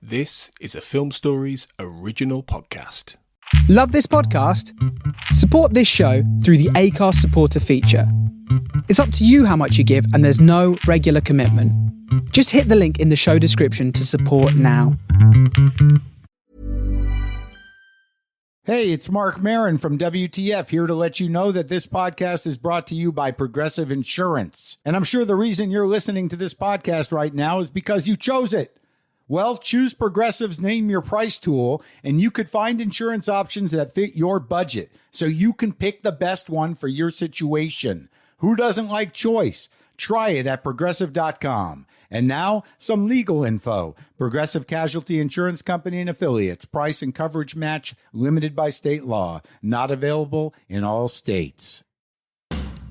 This is a Film Stories original podcast. Love this podcast? Support this show through the Acast supporter feature. It's up to you how much you give, and there's no regular commitment. Just hit the link in the show description to support now. Hey, it's Mark Maron from WTF here to let you know that this podcast is brought to you by Progressive Insurance. And I'm sure the reason you're listening to this podcast right now is because you chose it. Well, choose Progressive's Name Your Price tool, and you could find insurance options that fit your budget, so you can pick the best one for your situation. Who doesn't like choice? Try it at Progressive.com. And now, some legal info. Progressive Casualty Insurance Company and Affiliates. Price and coverage match limited by state law. Not available in all states.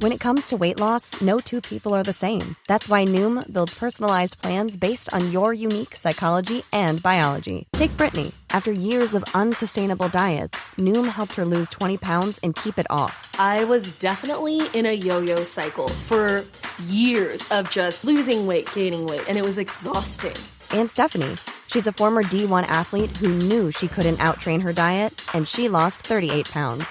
When it comes to weight loss, no two people are the same. That's why Noom builds personalized plans based on your unique psychology and biology. Take Brittany. After years of unsustainable diets, Noom helped her lose 20 pounds and keep it off. I was definitely in a yo-yo cycle for years of just losing weight, gaining weight, and it was exhausting. And Stephanie. She's a former D1 athlete who knew she couldn't outtrain her diet, and she lost 38 pounds.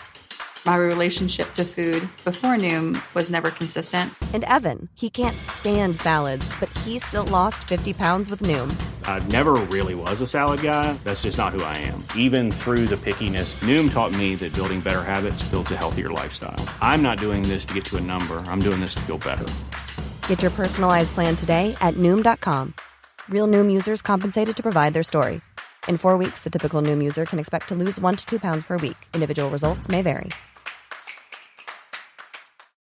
My relationship to food before Noom was never consistent. And Evan, he can't stand salads, but he still lost 50 pounds with Noom. I never really was a salad guy. That's just not who I am. Even through the pickiness, Noom taught me that building better habits builds a healthier lifestyle. I'm not doing this to get to a number. I'm doing this to feel better. Get your personalized plan today at Noom.com. Real Noom users compensated to provide their story. In 4 weeks, the typical Noom user can expect to lose 1 to 2 pounds per week. Individual results may vary.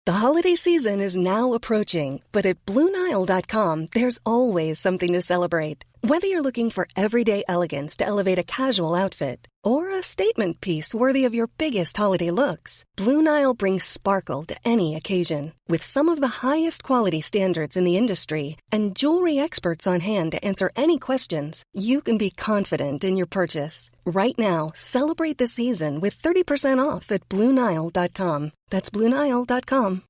The holiday season is now approaching, but at BlueNile.com, there's always something to celebrate. Whether you're looking for everyday elegance to elevate a casual outfit or a statement piece worthy of your biggest holiday looks, Blue Nile brings sparkle to any occasion. With some of the highest quality standards in the industry and jewelry experts on hand to answer any questions, you can be confident in your purchase. Right now, celebrate the season with 30% off at BlueNile.com. That's BlueNile.com.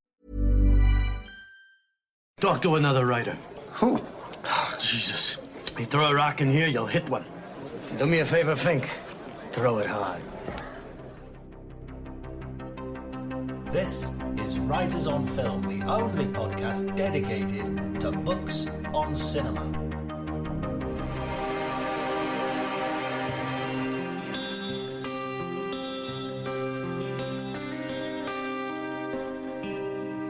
Talk to another writer. Who? Oh, Jesus. You throw a rock in here, you'll hit one. Do me a favor, Fink. Throw it hard. This is Writers on Film, the only podcast dedicated to books on cinema.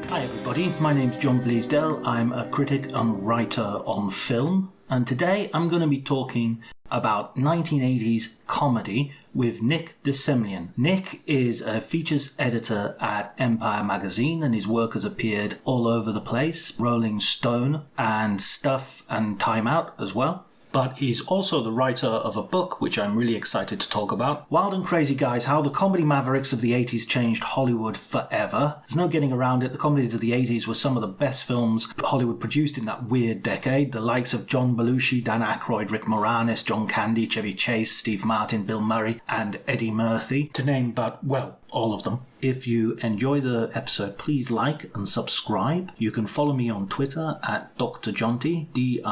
Hi everybody, my name's John Bleasdale. I'm a critic and writer on film, and today I'm going to be talking about 1980s comedy with Nick de Semlyen. Nick is a features editor at Empire magazine, and his work has appeared all over the place, Rolling Stone and Stuff and Time Out as well. But he's also the writer of a book which I'm really excited to talk about. Wild and Crazy Guys, How the Comedy Mavericks of the 80s Changed Hollywood Forever. There's no getting around it. The comedies of the 80s were some of the best films Hollywood produced in that weird decade. The likes of John Belushi, Dan Aykroyd, Rick Moranis, John Candy, Chevy Chase, Steve Martin, Bill Murray, and Eddie Murphy, to name but, well, all of them. If you enjoy the episode, please like and subscribe. You can follow me on Twitter at Dr. Jonty, DRJONTY.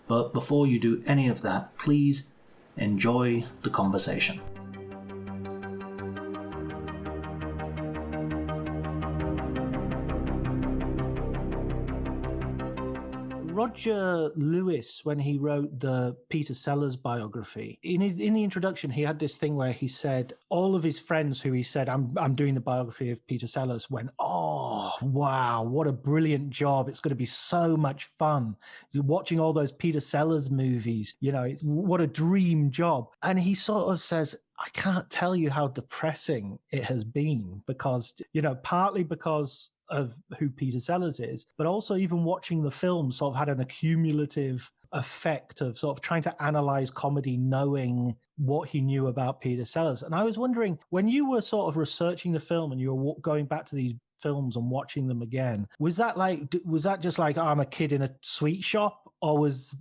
But before you do any of that, please enjoy the conversation. Roger Lewis, when he wrote the Peter Sellers biography, in the introduction, he had this thing where he said all of his friends who he said, I'm doing the biography of Peter Sellers, went, oh, wow, what a brilliant job. It's going to be so much fun. You're watching all those Peter Sellers movies, what a dream job. And he sort of says, I can't tell you how depressing it has been because, partly because of who Peter Sellers is, but also even watching the film sort of had an accumulative effect of sort of trying to analyze comedy, knowing what he knew about Peter Sellers. And I was wondering, when you were sort of researching the film and you were going back to these films and watching them again, was that just like, oh, I'm a kid in a sweet shop, or was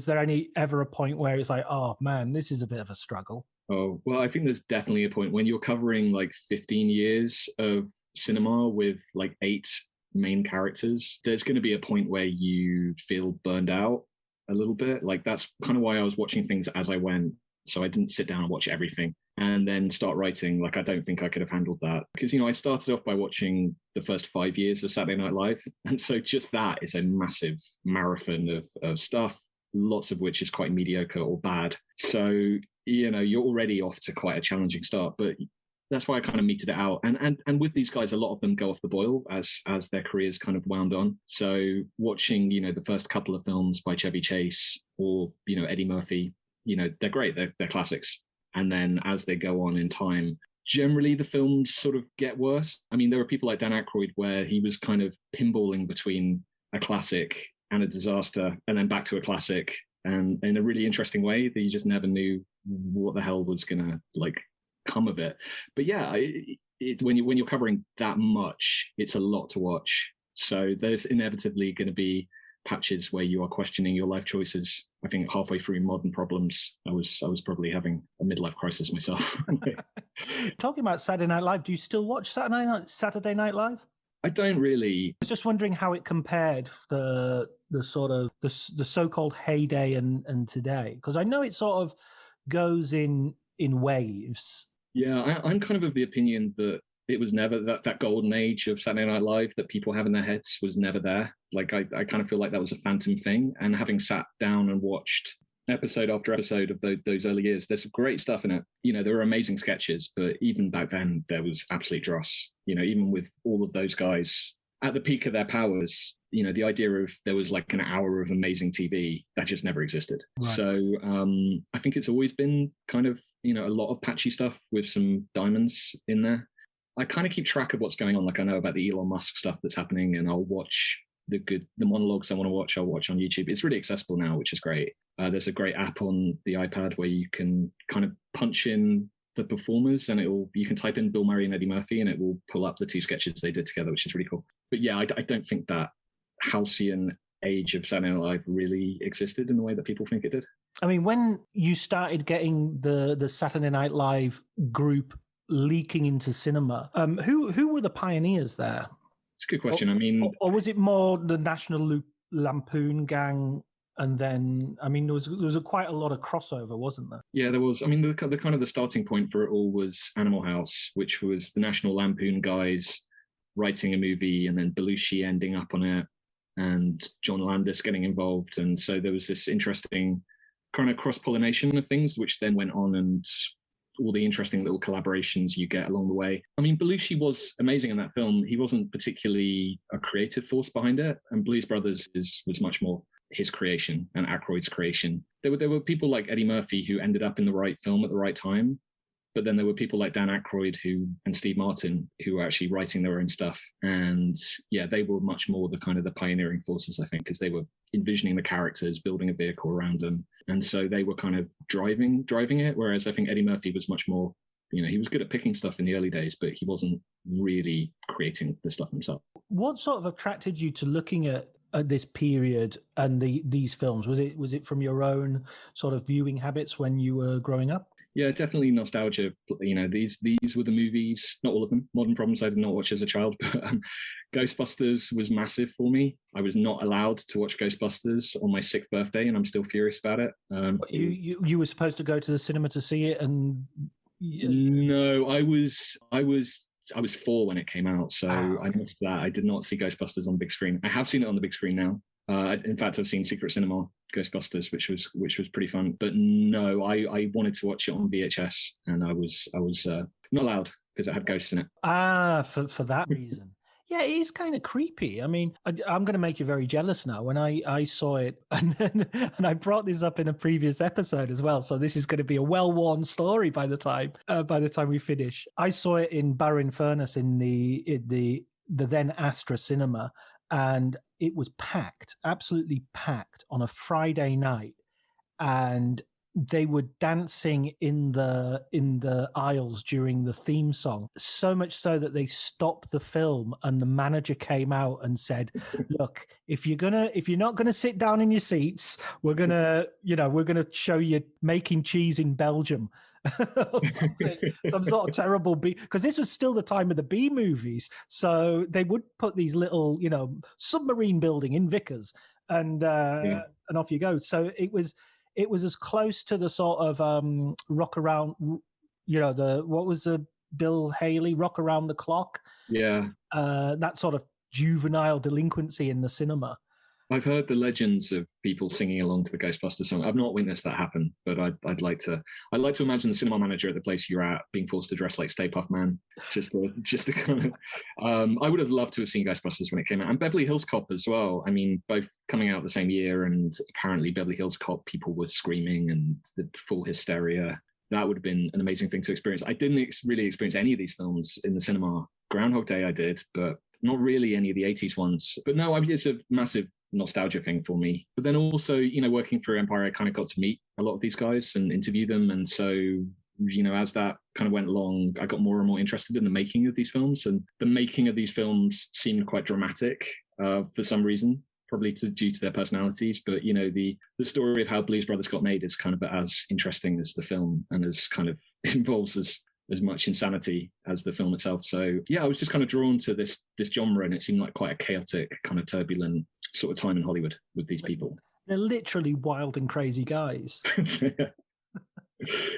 there ever a point where it's like, oh man, this is a bit of a struggle? Oh, well, I think there's definitely a point when you're covering like 15 years of cinema with like 8 main characters. There's going to be a point where you feel burned out a little bit. Like that's kind of why I was watching things as I went. So I didn't sit down and watch everything and then start writing. Like, I don't think I could have handled that because, you know, I started off by watching the first 5 years of Saturday Night Live. And so just that is a massive marathon of stuff, lots of which is quite mediocre or bad. So, you know, you're already off to quite a challenging start, but that's why I kind of meted it out. And with these guys, a lot of them go off the boil as their careers kind of wound on. So watching, you know, the first couple of films by Chevy Chase or, you know, Eddie Murphy, you know, they're great. They're classics. And then as they go on in time, generally the films sort of get worse. I mean, there are people like Dan Aykroyd where he was kind of pinballing between a classic and a disaster and then back to a classic, and in a really interesting way that you just never knew what the hell was going to like come of it. But yeah, when you're covering that much, it's a lot to watch. So there's inevitably going to be patches where you are questioning your life choices. I think halfway through Modern Problems, I was probably having a midlife crisis myself. Talking about Saturday Night Live, do you still watch Saturday Night Live? I don't really. I was just wondering how it compared the sort of the so-called heyday and today, because I know it sort of goes in waves. Yeah, I'm kind of the opinion that it was never that golden age of Saturday Night Live that people have in their heads was never there. Like I kind of feel like that was a phantom thing. And having sat down and watched episode after episode of those early years, there's some great stuff in it. You know, there were amazing sketches, but even back then there was absolute dross. You know, even with all of those guys at the peak of their powers, you know, the idea of there was like an hour of amazing TV that just never existed. Right. So I think it's always been kind of, you know, a lot of patchy stuff with some diamonds in there. I kind of keep track of what's going on. Like I know about the Elon Musk stuff that's happening, and I'll watch the monologues I want to watch. I'll watch on YouTube. It's really accessible now, which is great. There's a great app on the iPad where you can kind of punch in the performers, and you can type in Bill Murray and Eddie Murphy, and it will pull up the two sketches they did together, which is really cool. But yeah, I don't think that halcyon age of Saturday Night Live really existed in the way that people think it did. I mean, when you started getting the Saturday Night Live group leaking into cinema, who were the pioneers there? It's a good question. I mean, or was it more the National Lampoon gang? And then, I mean, there was quite a lot of crossover, wasn't there? Yeah, there was. I mean, the kind of the starting point for it all was Animal House, which was the National Lampoon guys writing a movie, and then Belushi ending up on it, and John Landis getting involved. And so there was this interesting kind of cross-pollination of things, which then went on, and all the interesting little collaborations you get along the way. I mean, Belushi was amazing in that film. He wasn't particularly a creative force behind it, and Blues Brothers was much more his creation and Aykroyd's creation. There were people like Eddie Murphy who ended up in the right film at the right time, but then there were people like Dan Aykroyd and Steve Martin who were actually writing their own stuff. And yeah, they were much more the kind of the pioneering forces, I think, because they were envisioning the characters, building a vehicle around them. And so they were kind of driving it. Whereas I think Eddie Murphy was much more, you know, he was good at picking stuff in the early days, but he wasn't really creating the stuff himself. What sort of attracted you to looking at this period and these films? Was it from your own sort of viewing habits when you were growing up? Yeah, definitely nostalgia. You know, these were the movies, not all of them. Modern Problems I did not watch as a child, but Ghostbusters was massive for me. I was not allowed to watch Ghostbusters on my 6th birthday, and I'm still furious about it. You were supposed to go to the cinema to see it, and no, I was 4 when it came out, so I missed that. I did not see Ghostbusters on the big screen. I have seen it on the big screen now. In fact, I've seen Secret Cinema Ghostbusters, which was pretty fun. But no, I wanted to watch it on VHS, and I was not allowed because it had ghosts in it. For that reason. Yeah, it is kind of creepy. I mean, I'm going to make you very jealous now. When I saw it, and I brought this up in a previous episode as well, so this is going to be a well-worn story by the time we finish. I saw it in Barrow Furnace in the then Astra Cinema, and it was packed, absolutely packed on a Friday night, and they were dancing in the aisles during the theme song, so much so that they stopped the film, and the manager came out and said, look, if you're not gonna sit down in your seats, we're gonna show you making cheese in Belgium. Or something, some sort of terrible B, because this was still the time of the B movies, so they would put these little, submarine building in Vickers, and off you go. So it was as close to the sort of rock around, what was the Bill Haley Rock Around the Clock? Yeah. That sort of juvenile delinquency in the cinema. I've heard the legends of people singing along to the Ghostbusters song. I've not witnessed that happen, but I'd like to imagine the cinema manager at the place you're at being forced to dress like Stay Puft Man, just to kind of. I would have loved to have seen Ghostbusters when it came out, and Beverly Hills Cop as well. I mean, both coming out the same year, and apparently Beverly Hills Cop, people were screaming and the full hysteria. That would have been an amazing thing to experience. I didn't really experience any of these films in the cinema. Groundhog Day I did, but not really any of the 80s ones. But no, it's a massive nostalgia thing for me. But then also, working through Empire, I kind of got to meet a lot of these guys and interview them. And so, as that kind of went along, I got more and more interested in the making of these films. And the making of these films seemed quite dramatic for some reason, probably due to their personalities. But, the story of how Blues Brothers got made is kind of as interesting as the film, and as kind of involves as much insanity as the film itself. So yeah, I was just kind of drawn to this genre, and it seemed like quite a chaotic, kind of turbulent sort of time in Hollywood with these people. They're literally wild and crazy guys.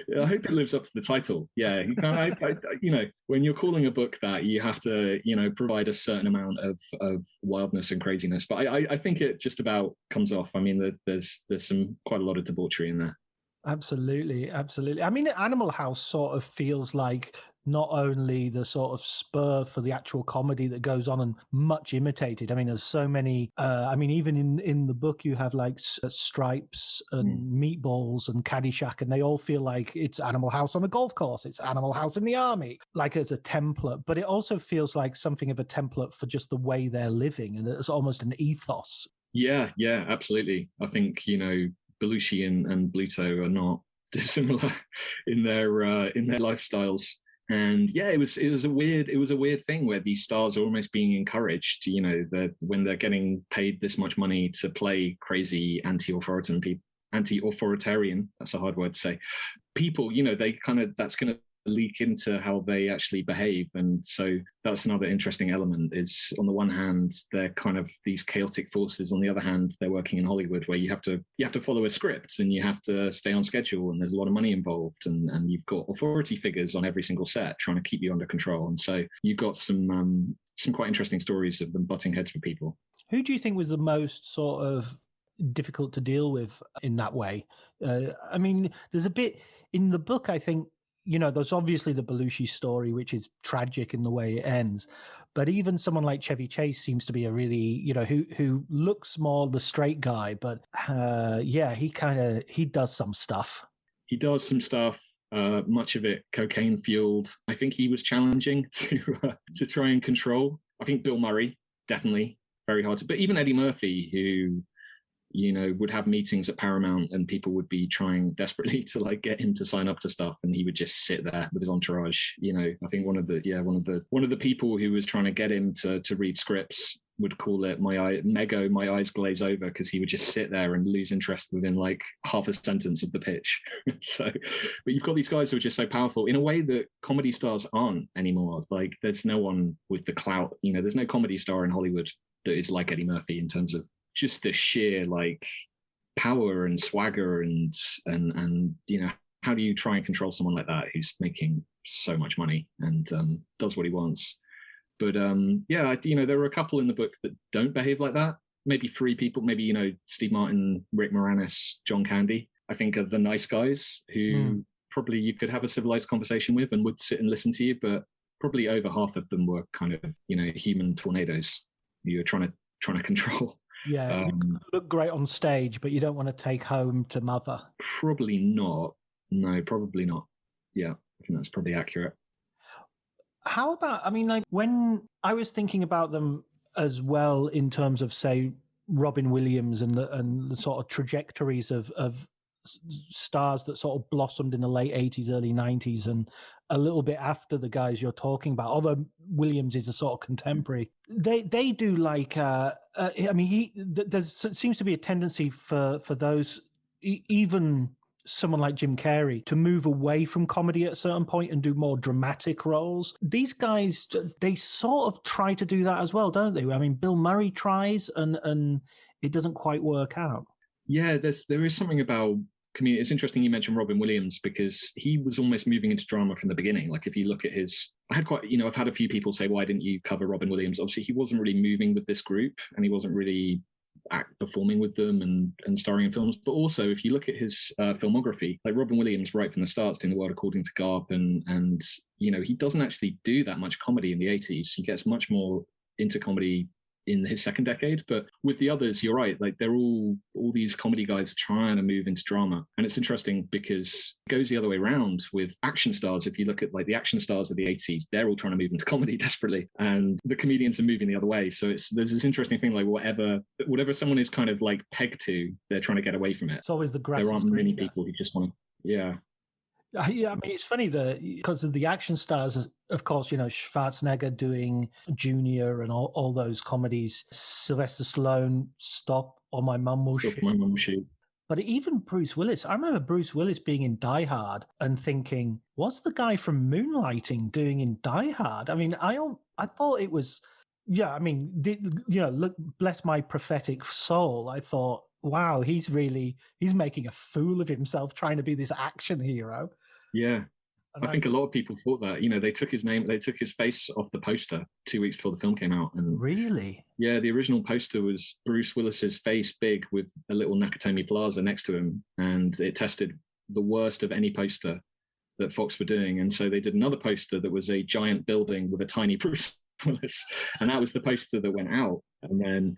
Yeah, I hope it lives up to the title. Yeah, when you're calling a book that, you have to, provide a certain amount of wildness and craziness. But I think it just about comes off. I mean, there's quite a lot of debauchery in there. Absolutely. I mean, Animal House sort of feels like not only the sort of spur for the actual comedy that goes on and much imitated. I mean, there's so many. Even in the book, you have like Stripes and Meatballs and Caddyshack, and they all feel like it's Animal House on a golf course. It's Animal House in the army, like as a template. But it also feels like something of a template for just the way they're living, and it's almost an ethos. Yeah, absolutely. I think Belushi and Bluto are not dissimilar in their lifestyles. And yeah, it was a weird thing where these stars are almost being encouraged, when they're getting paid this much money to play crazy anti-authoritarian, that's a hard word to say, people, that's going to leak into how they actually behave. And so that's another interesting element, is on the one hand they're kind of these chaotic forces, on the other hand they're working in Hollywood, where you have to follow a script and you have to stay on schedule, and there's a lot of money involved, and you've got authority figures on every single set trying to keep you under control. And so you've got some quite interesting stories of them butting heads with people. Who do you think was the most sort of difficult to deal with in that way? I mean, there's a bit in the book, I think, there's obviously the Belushi story, which is tragic in the way it ends. But even someone like Chevy Chase seems to be a really, who looks more the straight guy. But he does some stuff. He does some stuff, much of it cocaine fueled. I think he was challenging to try and control. I think Bill Murray, definitely very hard to. But even Eddie Murphy, who would have meetings at Paramount, and people would be trying desperately to get him to sign up to stuff, and he would just sit there with his entourage. I think one of the people who was trying to get him to read scripts would call it my eyes glaze over, because he would just sit there and lose interest within half a sentence of the pitch. So, but you've got these guys who are just so powerful in a way that comedy stars aren't anymore. There's no one with the clout. There's no comedy star in Hollywood that is like Eddie Murphy in terms of just the sheer power and swagger and how do you try and control someone like that who's making so much money and does what he wants. But there were a couple in the book that don't behave like that. Maybe 3 people, maybe Steve Martin, Rick Moranis, John Candy, I think are the nice guys who probably you could have a civilized conversation with and would sit and listen to you, but probably over half of them were kind of human tornadoes you were trying to control. Yeah, look great on stage, but you don't want to take home to mother. Probably not. No, probably not. Yeah, I think that's probably accurate. How about, when I was thinking about them as well in terms of, say, Robin Williams and the sort of trajectories of stars that sort of blossomed in the late 80s, early 90s, and a little bit after the guys you're talking about, although Williams is a sort of contemporary. They do there seems to be a tendency for those, even someone like Jim Carrey, to move away from comedy at a certain point and do more dramatic roles. These guys, they sort of try to do that as well, don't they? I mean, Bill Murray tries, and it doesn't quite work out. Yeah, there is something about community. It's interesting you mentioned Robin Williams, because he was almost moving into drama from the beginning. Like if you look at I've had a few people say, why didn't you cover Robin Williams? Obviously, he wasn't really moving with this group, and he wasn't really performing with them and starring in films. But also, if you look at his filmography, like Robin Williams, right from the start, doing The World According to Garp, and he doesn't actually do that much comedy in the 80s. He gets much more into comedy in his second decade. But with the others, you're right, like they're all these comedy guys are trying to move into drama. And it's interesting because it goes the other way around with action stars. If you look at like the action stars of the 80s, they're all trying to move into comedy desperately, and the comedians are moving the other way. So there's this interesting thing, like whatever someone is kind of like pegged to, they're trying to get away from it. It's always the grass. There aren't many people who just want to, yeah. Yeah, I mean, it's funny that because of the action stars, of course, Schwarzenegger doing Junior and all those comedies, Sylvester Stallone, Stop or My Mum Will Shoot. My Mum Will Shoot. But even Bruce Willis, I remember Bruce Willis being in Die Hard and thinking, what's the guy from Moonlighting doing in Die Hard? I mean, I thought it was, yeah, I mean, look, bless my prophetic soul. I thought, wow, he's making a fool of himself trying to be this action hero. Yeah. I think a lot of people thought that. They took his face off the poster 2 weeks before the film came out. And really? Yeah, the original poster was Bruce Willis's face big with a little Nakatomi Plaza next to him. And it tested the worst of any poster that Fox were doing. And so they did another poster that was a giant building with a tiny Bruce Willis. And that was the poster that went out. And then,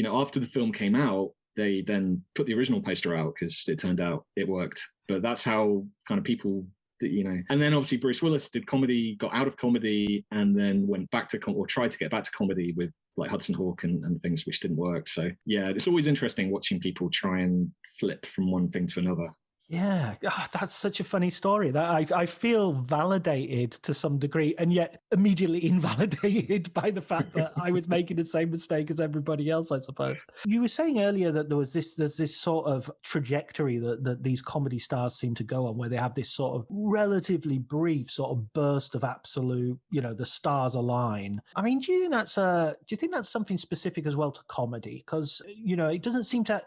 after the film came out, they then put the original poster out because it turned out it worked. But that's how kind of people, and then obviously Bruce Willis did comedy, got out of comedy, and then went back to or tried to get back to comedy with like Hudson Hawk and things, which didn't work. So yeah, it's always interesting watching people try and flip from one thing to another. Yeah, that's such a funny story. That I feel validated to some degree, and yet immediately invalidated by the fact that I was making the same mistake as everybody else, I suppose. You were saying earlier that there's this sort of trajectory that these comedy stars seem to go on, where they have this sort of relatively brief sort of burst of absolute, the stars align. I mean, do you think that's something specific as well to comedy? Because it doesn't seem to.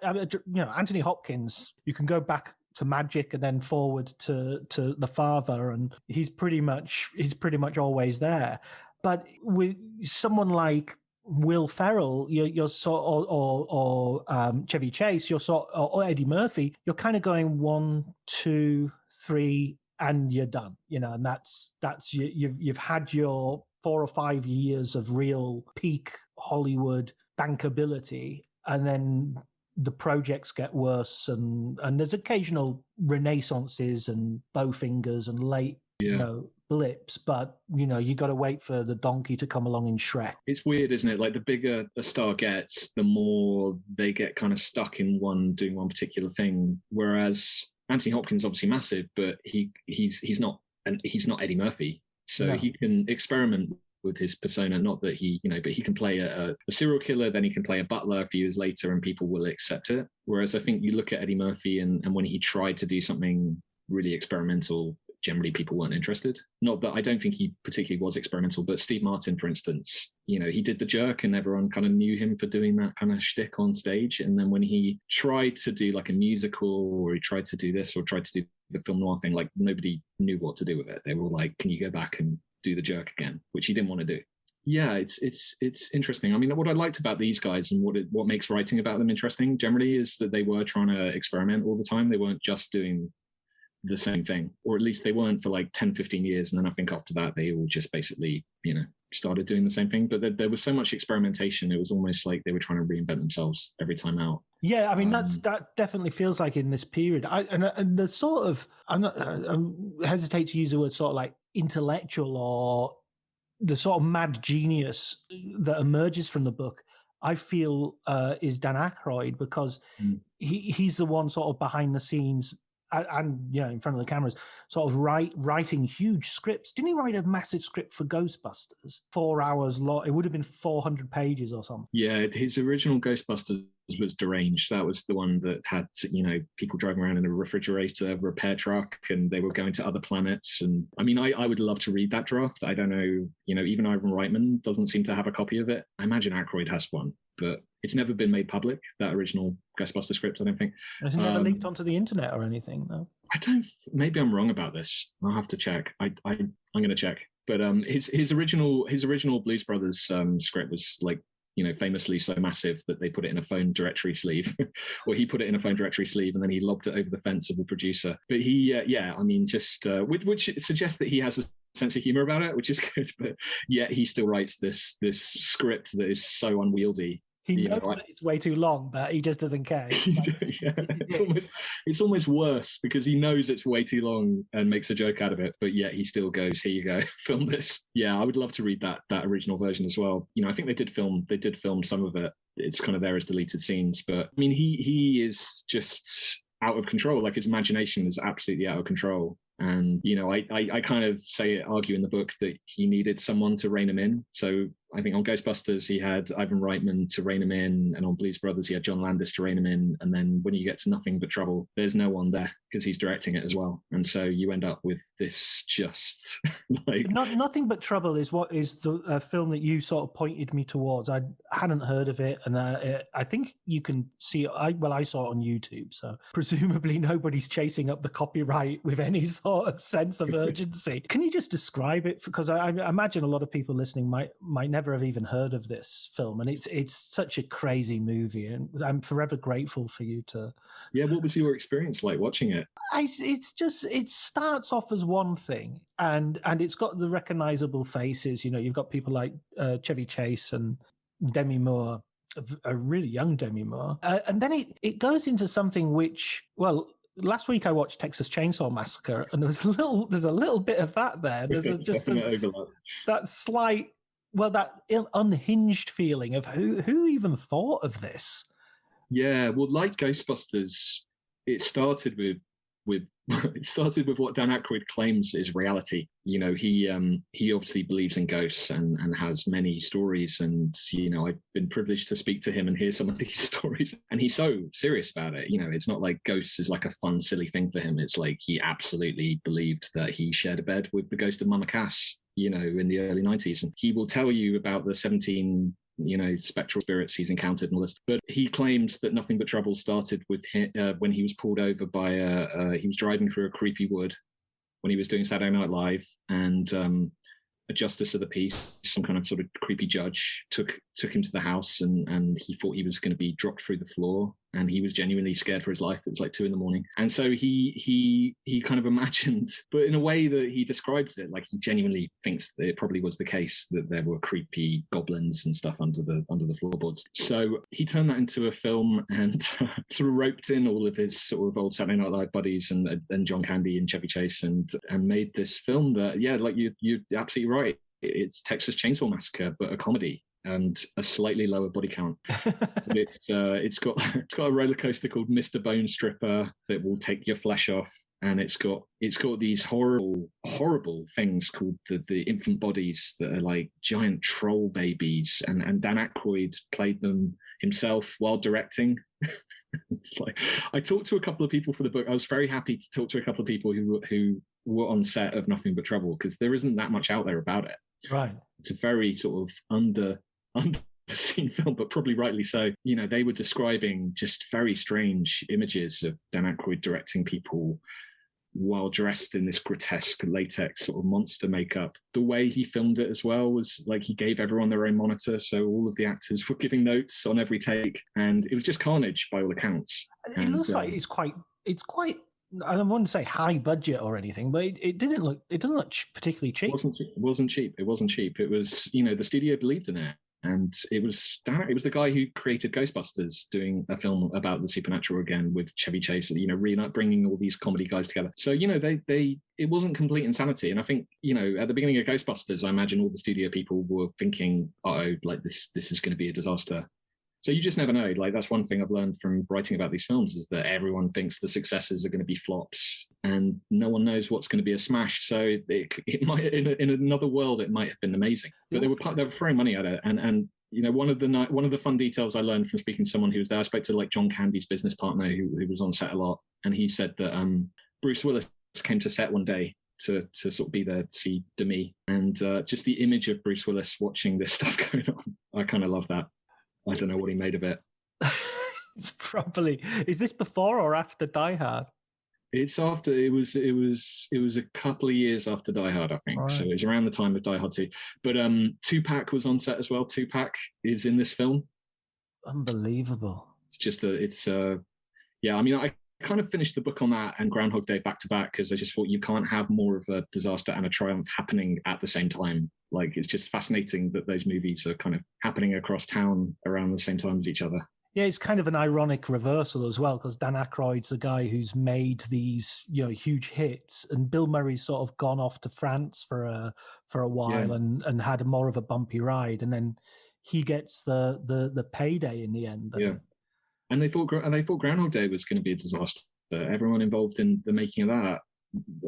Anthony Hopkins. You can go back to Magic and then forward to The Father, and he's pretty much always there. But with someone like Will Ferrell, you're sort or Chevy Chase, or Eddie Murphy, you're kind of going 1, 2, 3, and you're done. And that's you've had your 4 or 5 years of real peak Hollywood bankability, and then the projects get worse, and there's occasional renaissances and bowfingers and late blips, but you got to wait for the donkey to come along in Shrek. It's weird, isn't it? Like the bigger a star gets, the more they get kind of stuck in doing one particular thing. Whereas Anthony Hopkins obviously massive, but he's not Eddie Murphy, so he can experiment with his persona. Not that but he can play a serial killer, then he can play a butler a few years later and people will accept it. Whereas I think you look at Eddie Murphy and when he tried to do something really experimental, generally people weren't interested. Not that I don't think he particularly was experimental, but Steve Martin, for instance, he did The Jerk and everyone kind of knew him for doing that kind of shtick on stage. And then when he tried to do like a musical, or he tried to do this, or tried to do the film noir thing, like nobody knew what to do with it. They were all like, can you go back and do The Jerk again, which he didn't want to do. Yeah, it's interesting. I mean, what I liked about these guys and what makes writing about them interesting generally is that they were trying to experiment all the time. They weren't just doing the same thing, or at least they weren't for like 10, 15 years. And then I think after that, they all just basically, started doing the same thing. But there was so much experimentation. It was almost like they were trying to reinvent themselves every time out. Yeah, I mean, that definitely feels like in this period. And the sort of, I hesitate to use the word sort of like intellectual, or the sort of mad genius that emerges from the book, I feel is Dan Aykroyd, because he's the one sort of behind the scenes and in front of the cameras, sort of writing huge scripts. Didn't he write a massive script for Ghostbusters, 4 hours long? It would have been 400 pages or something. Yeah, his original Ghostbusters was deranged. That was the one that had people driving around in a refrigerator repair truck, and they were going to other planets. And I mean, I would love to read that draft. I don't know, even Ivan Reitman doesn't seem to have a copy of it. I imagine Aykroyd has one, but It's never been made public, that original Ghostbuster script, I don't think. Has it never leaked onto the internet or anything? No. I don't. Maybe I'm wrong about this. I'll have to check. I'm going to check. But his original Blues Brothers script was like, famously so massive that they put it in a phone directory sleeve, or he put it in a phone directory sleeve, and then he lobbed it over the fence of the producer. But he, which suggests that he has a sense of humor about it, which is good. But yet he still writes this script that is so unwieldy. He knows that it's way too long, but he just doesn't care. It's almost worse because he knows it's way too long and makes a joke out of it, but yet he still goes, "Here you go, film this." Yeah, I would love to read that original version as well. I think they did film some of it. It's kind of there as deleted scenes, but I mean, he is just out of control. Like, his imagination is absolutely out of control. And, I kind of argue in the book that he needed someone to rein him in. So I think on Ghostbusters, he had Ivan Reitman to rein him in. And on Blues Brothers, he had John Landis to rein him in. And then when you get to Nothing But Trouble, there's no one there because he's directing it as well. And so you end up with this just like... Nothing But Trouble is the film that you sort of pointed me towards. I hadn't heard of it. And I think you can see it. I saw it on YouTube. So presumably nobody's chasing up the copyright with any sort of sense of urgency. Can you just describe it? Because I imagine a lot of people listening might never have even heard of this film, and it's such a crazy movie, and I'm forever grateful for you to... Yeah, what was your experience like watching it? It starts off as one thing, and it's got the recognizable faces. You've got people like Chevy Chase and Demi Moore, a really young Demi Moore, and then it goes into something which, well, last week I watched Texas Chainsaw Massacre, and there's a little bit of that there. There's that slight, that unhinged feeling of who even thought of this. Yeah, well, like Ghostbusters, it started with what Dan Aykroyd claims is reality. He obviously believes in ghosts and has many stories, and I've been privileged to speak to him and hear some of these stories, and he's so serious about it. It's not like ghosts is like a fun, silly thing for him. It's like he absolutely believed that he shared a bed with the ghost of Mama Cass, in the early 90s, and he will tell you about the 17 spectral spirits he's encountered and all this. But he claims that Nothing But Trouble started with him, when he was pulled over by he was driving through a creepy wood when he was doing Saturday Night Live, and a justice of the peace, some kind of sort of creepy judge, took him to the house, and he thought he was going to be dropped through the floor, and he was genuinely scared for his life. It was like 2 a.m, and so he kind of imagined, but in a way that he describes it like he genuinely thinks that it probably was the case, that there were creepy goblins and stuff under the floorboards. So he turned that into a film and sort of roped in all of his sort of old Saturday Night Live buddies and John Candy and Chevy Chase and made this film that, yeah, like you're absolutely right. It's Texas Chainsaw Massacre, but a comedy and a slightly lower body count. It's got a roller coaster called Mr. Bone Stripper that will take your flesh off, and it's got these horrible things called the infant bodies that are like giant troll babies, and Dan Aykroyd played them himself while directing. It's like, I talked to a couple of people for the book. I was very happy to talk to a couple of people who were on set of Nothing But Trouble, because there isn't that much out there about it. Right. It's a very sort of under seen film, but probably rightly so. They were describing just very strange images of Dan Aykroyd directing people while dressed in this grotesque latex sort of monster makeup. The way he filmed it as well was like he gave everyone their own monitor, so all of the actors were giving notes on every take, and it was just carnage by all accounts. It looks like it's quite. I don't want to say high budget or anything, but it doesn't look particularly cheap. It wasn't cheap. It was, the studio believed in it. And it was the guy who created Ghostbusters doing a film about the supernatural again with Chevy Chase, really not bringing all these comedy guys together. So, it wasn't complete insanity. And I think, at the beginning of Ghostbusters, I imagine all the studio people were thinking, like this is going to be a disaster. So you just never know. Like, that's one thing I've learned from writing about these films, is that everyone thinks the successes are going to be flops, and no one knows what's going to be a smash. So it might, in another world, it might have been amazing. But they were throwing money at it, and one of the fun details I learned from speaking to someone who was there, I spoke to like John Candy's business partner who was on set a lot, and he said that Bruce Willis came to set one day to sort of be there to see Demi, and just the image of Bruce Willis watching this stuff going on, I kind of love that. I don't know what he made of it. It's probably, is this before or after Die Hard? It's after, it was a couple of years after Die Hard, I think. Right. So it was around the time of Die Hard 2. But Tupac was on set as well. Tupac is in this film. Unbelievable. It's just yeah, I mean, I kind of finished the book on that and Groundhog Day back to back because I just thought you can't have more of a disaster and a triumph happening at the same time. Like, it's just fascinating that those movies are kind of happening across town around the same time as each other. Yeah, it's kind of an ironic reversal as well, because Dan Aykroyd's the guy who's made these, huge hits, and Bill Murray's sort of gone off to France for a while and had more of a bumpy ride, and then he gets the payday in the end. Yeah, and they thought Groundhog Day was going to be a disaster. Everyone involved in the making of that,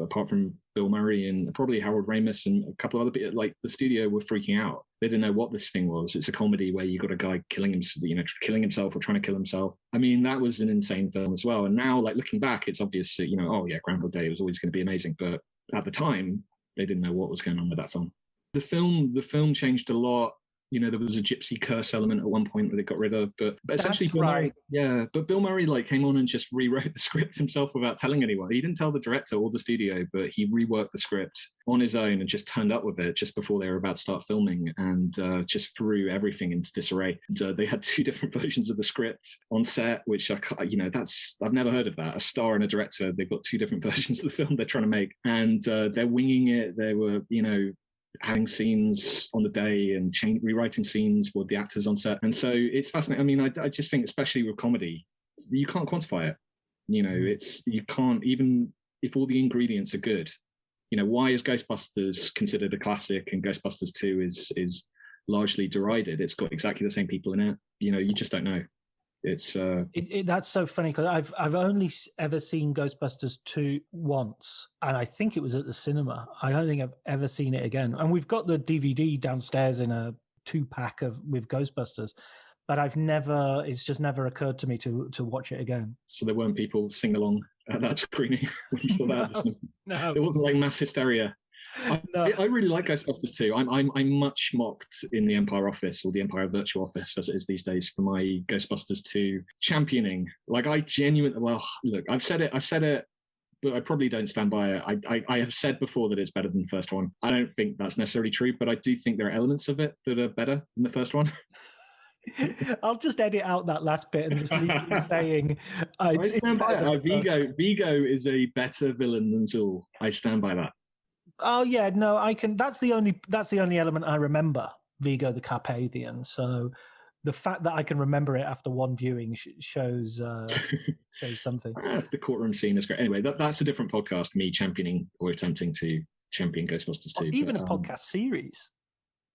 apart from Bill Murray and probably Harold Ramis and a couple of other people, like the studio were freaking out. They didn't know what this thing was. It's a comedy where you got a guy killing himself or trying to kill himself. I mean, that was an insane film as well. And now, like, looking back, it's obvious that, oh yeah, Groundhog Day was always going to be amazing. But at the time, they didn't know what was going on with that film. The film changed a lot. There was a gypsy curse element at one point that they got rid of, but essentially, Bill Murray like came on and just rewrote the script himself without telling anyone. He didn't tell the director or the studio, but he reworked the script on his own and just turned up with it just before they were about to start filming, and just threw everything into disarray. And, they had 2 different versions of the script on set, which I've never heard of that. A star and a director, they've got 2 different versions of the film they're trying to make, and they're winging it. They were, adding scenes on the day and rewriting scenes with the actors on set. And so it's fascinating. I mean, I just think, especially with comedy, you can't quantify it. You can't, even if all the ingredients are good. Why is Ghostbusters considered a classic and Ghostbusters 2 is largely derided? It's got exactly the same people in it. You just don't know. It's that's so funny because I've only ever seen Ghostbusters 2 once, and I think it was at the cinema. I don't think I've ever seen it again. And we've got the DVD downstairs in a 2-pack with Ghostbusters, but it's just never occurred to me to watch it again. So there weren't people sing along at that screening when you saw that? No. It wasn't like mass hysteria. I really like Ghostbusters 2. I'm much mocked in the Empire office, or the Empire Virtual Office as it is these days, for my Ghostbusters 2 championing. Like, I genuinely, look, I've said it, but I probably don't stand by it. I have said before that it's better than the first one. I don't think that's necessarily true, but I do think there are elements of it that are better than the first one. I'll just edit out that last bit and just leave you saying I stand by it. Vigo is a better villain than Zool. I stand by that. Oh yeah, no, I can. That's the only element I remember. Vigo the Carpathian. So the fact that I can remember it after one viewing shows something. The courtroom scene is great. Anyway, that's a different podcast. Me championing or attempting to champion Ghostbusters 2. Even a podcast series.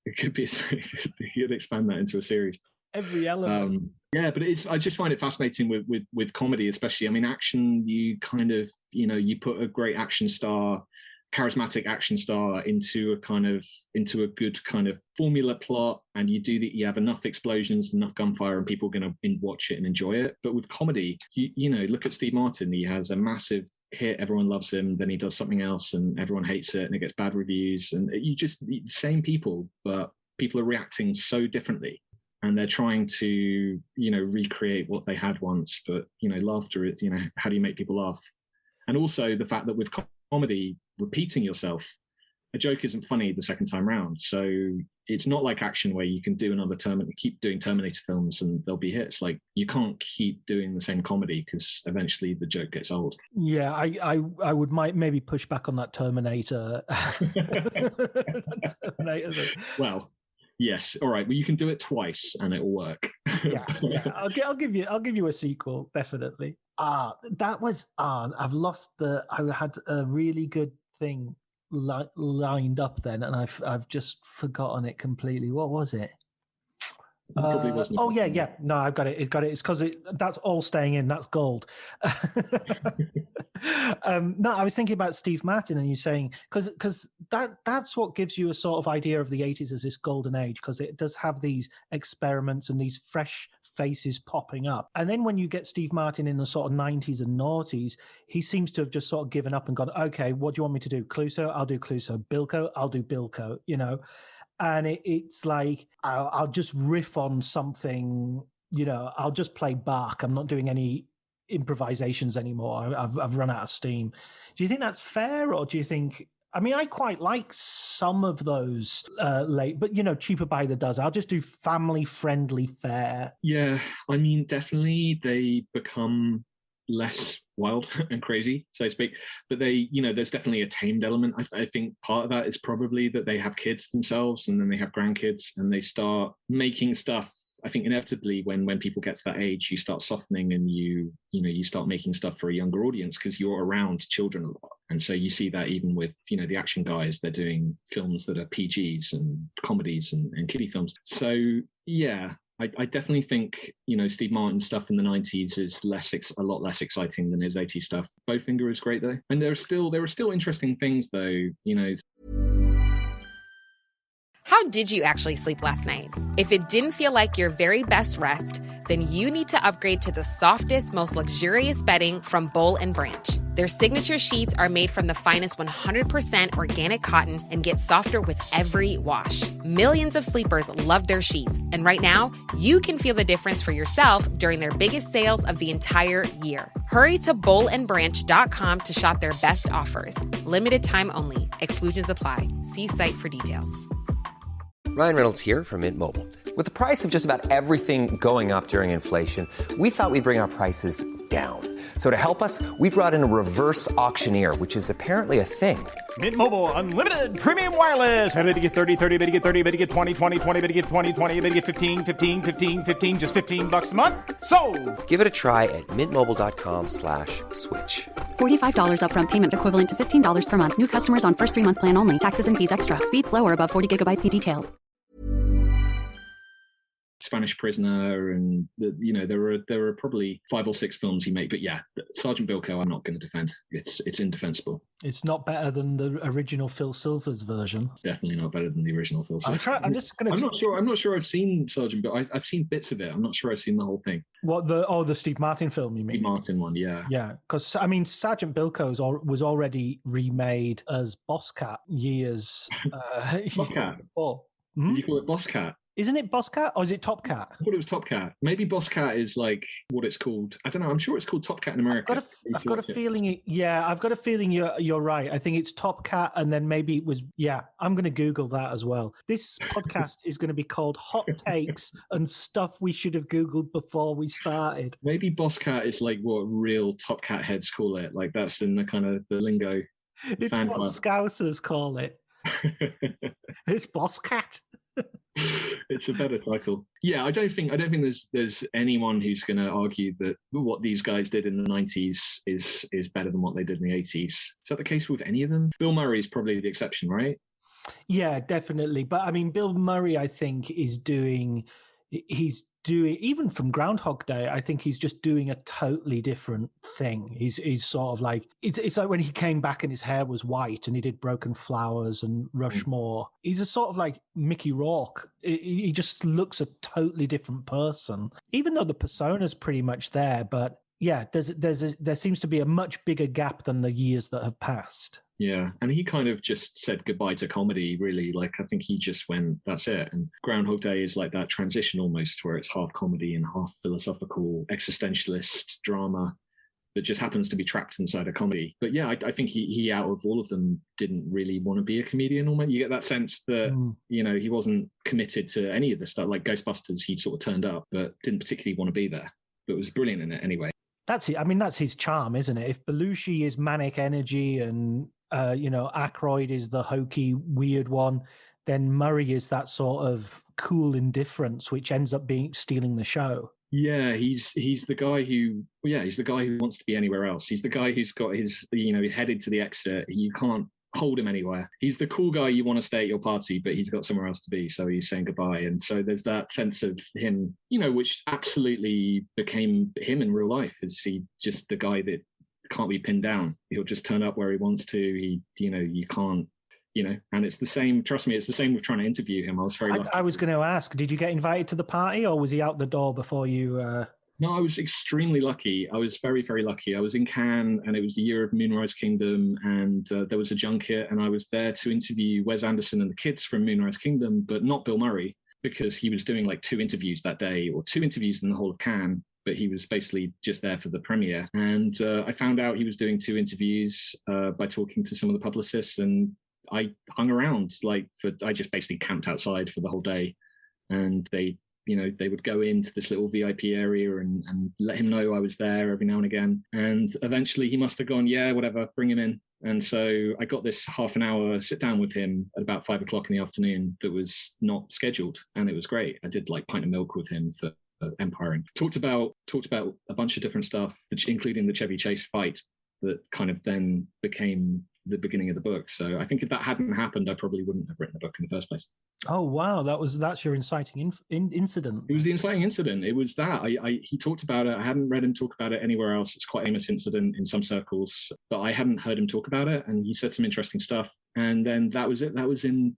It could be a series. You could expand that into a series. Every element. Yeah, but I just find it fascinating with comedy, especially. I mean, action. You kind of you put a great action star, charismatic action star into a good kind of formula plot, and you have enough explosions, enough gunfire, and people are going to watch it and enjoy it. But with comedy, look at Steve Martin. He has a massive hit, everyone loves him, then he does something else and everyone hates it and it gets bad reviews, and the same people, but people are reacting so differently, and they're trying to recreate what they had once. But laughter, how do you make people laugh? And also the fact that with comedy, repeating yourself, a joke isn't funny the second time round. So it's not like action where you can do another keep doing Terminator films and there'll be hits. Like, you can't keep doing the same comedy because eventually the joke gets old. Yeah, I would maybe push back on that Terminator. Well, yes, all right. Well, you can do it twice and it'll work. yeah. I'll give you a sequel, definitely. That was I've lost I had a really good thing lined up then, and I've just forgotten it completely. What was it? Probably wasn't. Oh yeah. No, I've got it. It's because that's all staying in. That's gold. No, I was thinking about Steve Martin, and you saying because that's what gives you a sort of idea of the 80s as this golden age, because it does have these experiments and these fresh faces popping up. And then when you get Steve Martin in the sort of 90s and noughties, he seems to have just sort of given up and gone, okay, what do you want me to do? Clouseau? I'll do Clouseau. Bilko? I'll do Bilko, and it's like I'll just riff on something. I'll just play Bach. I'm not doing any improvisations anymore. I've run out of steam. Do you think that's fair, or do you think? I mean, I quite like some of those late, but cheaper by the dozen. I'll just do family-friendly fare. Yeah, I mean, definitely they become less wild and crazy, so to speak. But there's definitely a tamed element. I think part of that is probably that they have kids themselves, and then they have grandkids, and they start making stuff. I think inevitably when people get to that age, you start softening and you start making stuff for a younger audience because you're around children a lot. And so you see that even with, the action guys, they're doing films that are PGs and comedies and kiddie films. So, yeah, I definitely think, Steve Martin's stuff in the 90s is a lot less exciting than his 80s stuff. Bowfinger is great, though. And there are still interesting things, though, How did you actually sleep last night? If it didn't feel like your very best rest, then you need to upgrade to the softest, most luxurious bedding from Boll & Branch. Their signature sheets are made from the finest 100% organic cotton and get softer with every wash. Millions of sleepers love their sheets, and right now, you can feel the difference for yourself during their biggest sales of the entire year. Hurry to bollandbranch.com to shop their best offers. Limited time only. Exclusions apply. See site for details. Ryan Reynolds here from Mint Mobile. With the price of just about everything going up during inflation, we thought we'd bring our prices down. So to help us, we brought in a reverse auctioneer, which is apparently a thing. Mint Mobile Unlimited Premium Wireless. How to get 30, 30, bit to get 30, bit to get 20, 20, 20, bit to get 20, 20, bit to get 15, 15, 15, 15, just $15 a month? Sold! Give it a try at mintmobile.com/switch. $45 upfront payment equivalent to $15 per month. New customers on first 3-month plan only. Taxes and fees extra. Speed slower above 40 gigabytes per detail. Spanish Prisoner, and there are probably 5 or 6 films he made. But yeah, Sergeant Bilko, I'm not going to defend. It's indefensible. It's not better than the original Phil Silvers version. Definitely not better than the original Phil Silvers. I'm not sure. I've seen Sergeant Bilko. I've seen bits of it. I'm not sure I've seen the whole thing. What the Steve Martin film? You mean Steve Martin one? Yeah. Yeah, because Sergeant Bilko was already remade as Boss Cat years. Boss Cat. Before. Did you call it Boss Cat? Isn't it Boss Cat or is it Top Cat? I thought it was Top Cat. Maybe Boss Cat is like what it's called. I don't know. I'm sure it's called Top Cat in America. I've got a feeling. I've got a feeling you're right. I think it's Top Cat, and then maybe it was. Yeah, I'm going to Google that as well. This podcast is going to be called Hot Takes and Stuff We Should Have Googled Before We Started. Maybe Boss Cat is like what real Top Cat heads call it. Like that's in the kind of the lingo. It's what Scousers call it. It's Boss Cat. It's a better title. Yeah, I don't think there's anyone who's going to argue that what these guys did in the 90s is better than what they did in the 80s. Is that the case with any of them? Bill Murray is probably the exception, right? Yeah, definitely. But I mean, Bill Murray, I think, he's doing even from Groundhog Day, I think he's just doing a totally different thing. He's sort of like it's like when he came back and his hair was white and he did Broken Flowers and Rushmore. He's a sort of like Mickey Rourke. He just looks a totally different person, even though the persona's pretty much there. But yeah, there seems to be a much bigger gap than the years that have passed. Yeah, and he kind of just said goodbye to comedy, really. Like, I think he just went, that's it. And Groundhog Day is like that transition almost, where it's half comedy and half philosophical existentialist drama that just happens to be trapped inside a comedy. But yeah, I think he out of all of them didn't really want to be a comedian. Almost, you get that sense that he wasn't committed to any of the stuff. Like Ghostbusters, he sort of turned up, but didn't particularly want to be there. But was brilliant in it anyway. That's it. I mean, that's his charm, isn't it? If Belushi is manic energy and Aykroyd is the hokey, weird one, then Murray is that sort of cool indifference, which ends up stealing the show. Yeah, he's the guy who wants to be anywhere else. He's the guy who's got his, headed to the exit. You can't hold him anywhere. He's the cool guy you want to stay at your party, but he's got somewhere else to be, so he's saying goodbye. And so there's that sense of him, which absolutely became him in real life. Is he just the guy that can't be pinned down? He'll just turn up where he wants to. You can't, and it's the same, trust me, it's the same with trying to interview him. I was very lucky. I was going to ask, did you get invited to the party or was he out the door before you No, I was extremely lucky. I was very, very lucky. I was in Cannes, and it was the year of Moonrise Kingdom, and there was a junket, and I was there to interview Wes Anderson and the kids from Moonrise Kingdom, but not Bill Murray, because he was doing like 2 interviews that day, or 2 interviews in the whole of Cannes, but he was basically just there for the premiere. And I found out he was doing 2 interviews by talking to some of the publicists, and I hung around I just basically camped outside for the whole day, and they would go into this little VIP area and let him know I was there every now and again. And eventually he must have gone, yeah, whatever, bring him in. And so I got this half an hour sit down with him at about 5 o'clock in the afternoon that was not scheduled. And it was great. I did like pint of milk with him for Empire, and talked about a bunch of different stuff, including the Chevy Chase fight that kind of then became the beginning of the book. So I think if that hadn't happened, I probably wouldn't have written the book in the first place. Oh wow, that's your inciting incident. It was the inciting incident. It was that he talked about it. I hadn't read him talk about it anywhere else. It's quite a famous incident in some circles, but I hadn't heard him talk about it. And he said some interesting stuff. And then that was it. That was in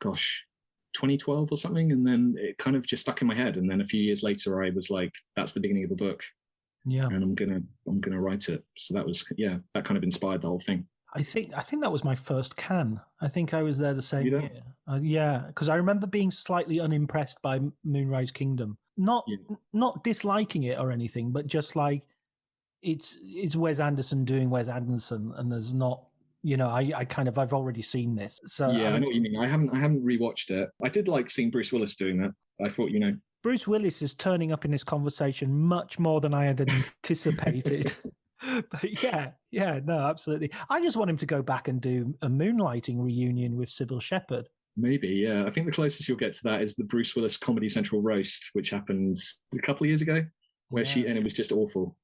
2012 or something. And then it kind of just stuck in my head. And then a few years later, I was like, that's the beginning of the book. Yeah, and I'm gonna write it. So that was that kind of inspired the whole thing. I think that was my first Cannes. I think I was there the same year. Yeah, because I remember being slightly unimpressed by Moonrise Kingdom. Not disliking it or anything, but just like it's Wes Anderson doing Wes Anderson, and there's not, I've already seen this. So yeah, I know what you mean. I haven't rewatched it. I did like seeing Bruce Willis doing that. I thought, Bruce Willis is turning up in this conversation much more than I had anticipated. But no, absolutely. I just want him to go back and do a Moonlighting reunion with Sybil Shepherd. Maybe, yeah. I think the closest you'll get to that is the Bruce Willis Comedy Central roast, which happened a couple of years ago, where and it was just awful.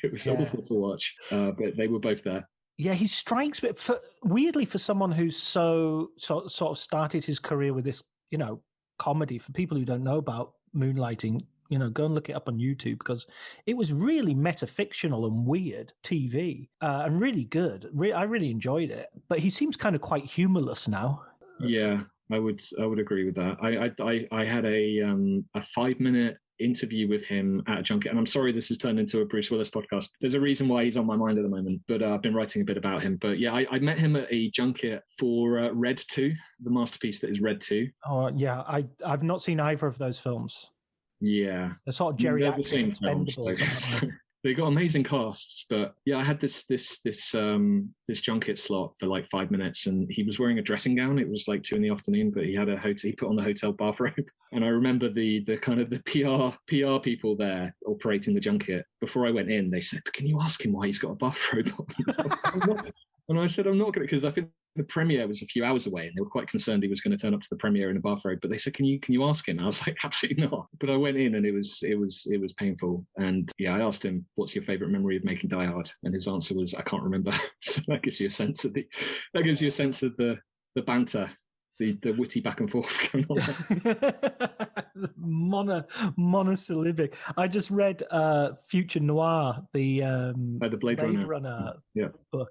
It was awful to watch, but they were both there. Yeah, he strikes me weirdly for someone who's sort of started his career with this, comedy. For people who don't know about Moonlighting, go and look it up on YouTube, because it was really metafictional and weird TV, and really good. I really enjoyed it. But he seems kind of quite humorless now. Yeah, I would agree with that. I had a 5-minute interview with him at a junket, and I'm sorry this has turned into a Bruce Willis podcast. There's a reason why he's on my mind at the moment, but I've been writing a bit about him. But yeah, I met him at a junket for Red 2, the masterpiece that is Red 2. Oh yeah, I've not seen either of those films. Yeah, the sort of geriatric Expendables. They got amazing casts, but yeah, I had this junket slot for like 5 minutes, and he was wearing a dressing gown. It was like 2 PM, but he had he put on the hotel bathrobe, and I remember the kind of the PR people there operating the junket. Before I went in, they said, "Can you ask him why he's got a bathrobe on?" And I said, "I'm not going to," because I think the premiere was a few hours away, and they were quite concerned he was going to turn up to the premiere in a bathrobe. But they said, "Can you ask him?" And I was like, "Absolutely not." But I went in, and it was painful. And yeah, I asked him, "What's your favorite memory of making Die Hard?" And his answer was, "I can't remember." So that gives you a sense of the banter, the witty back and forth going on. Monosyllabic. I just read Future Noir, the Blade Runner book.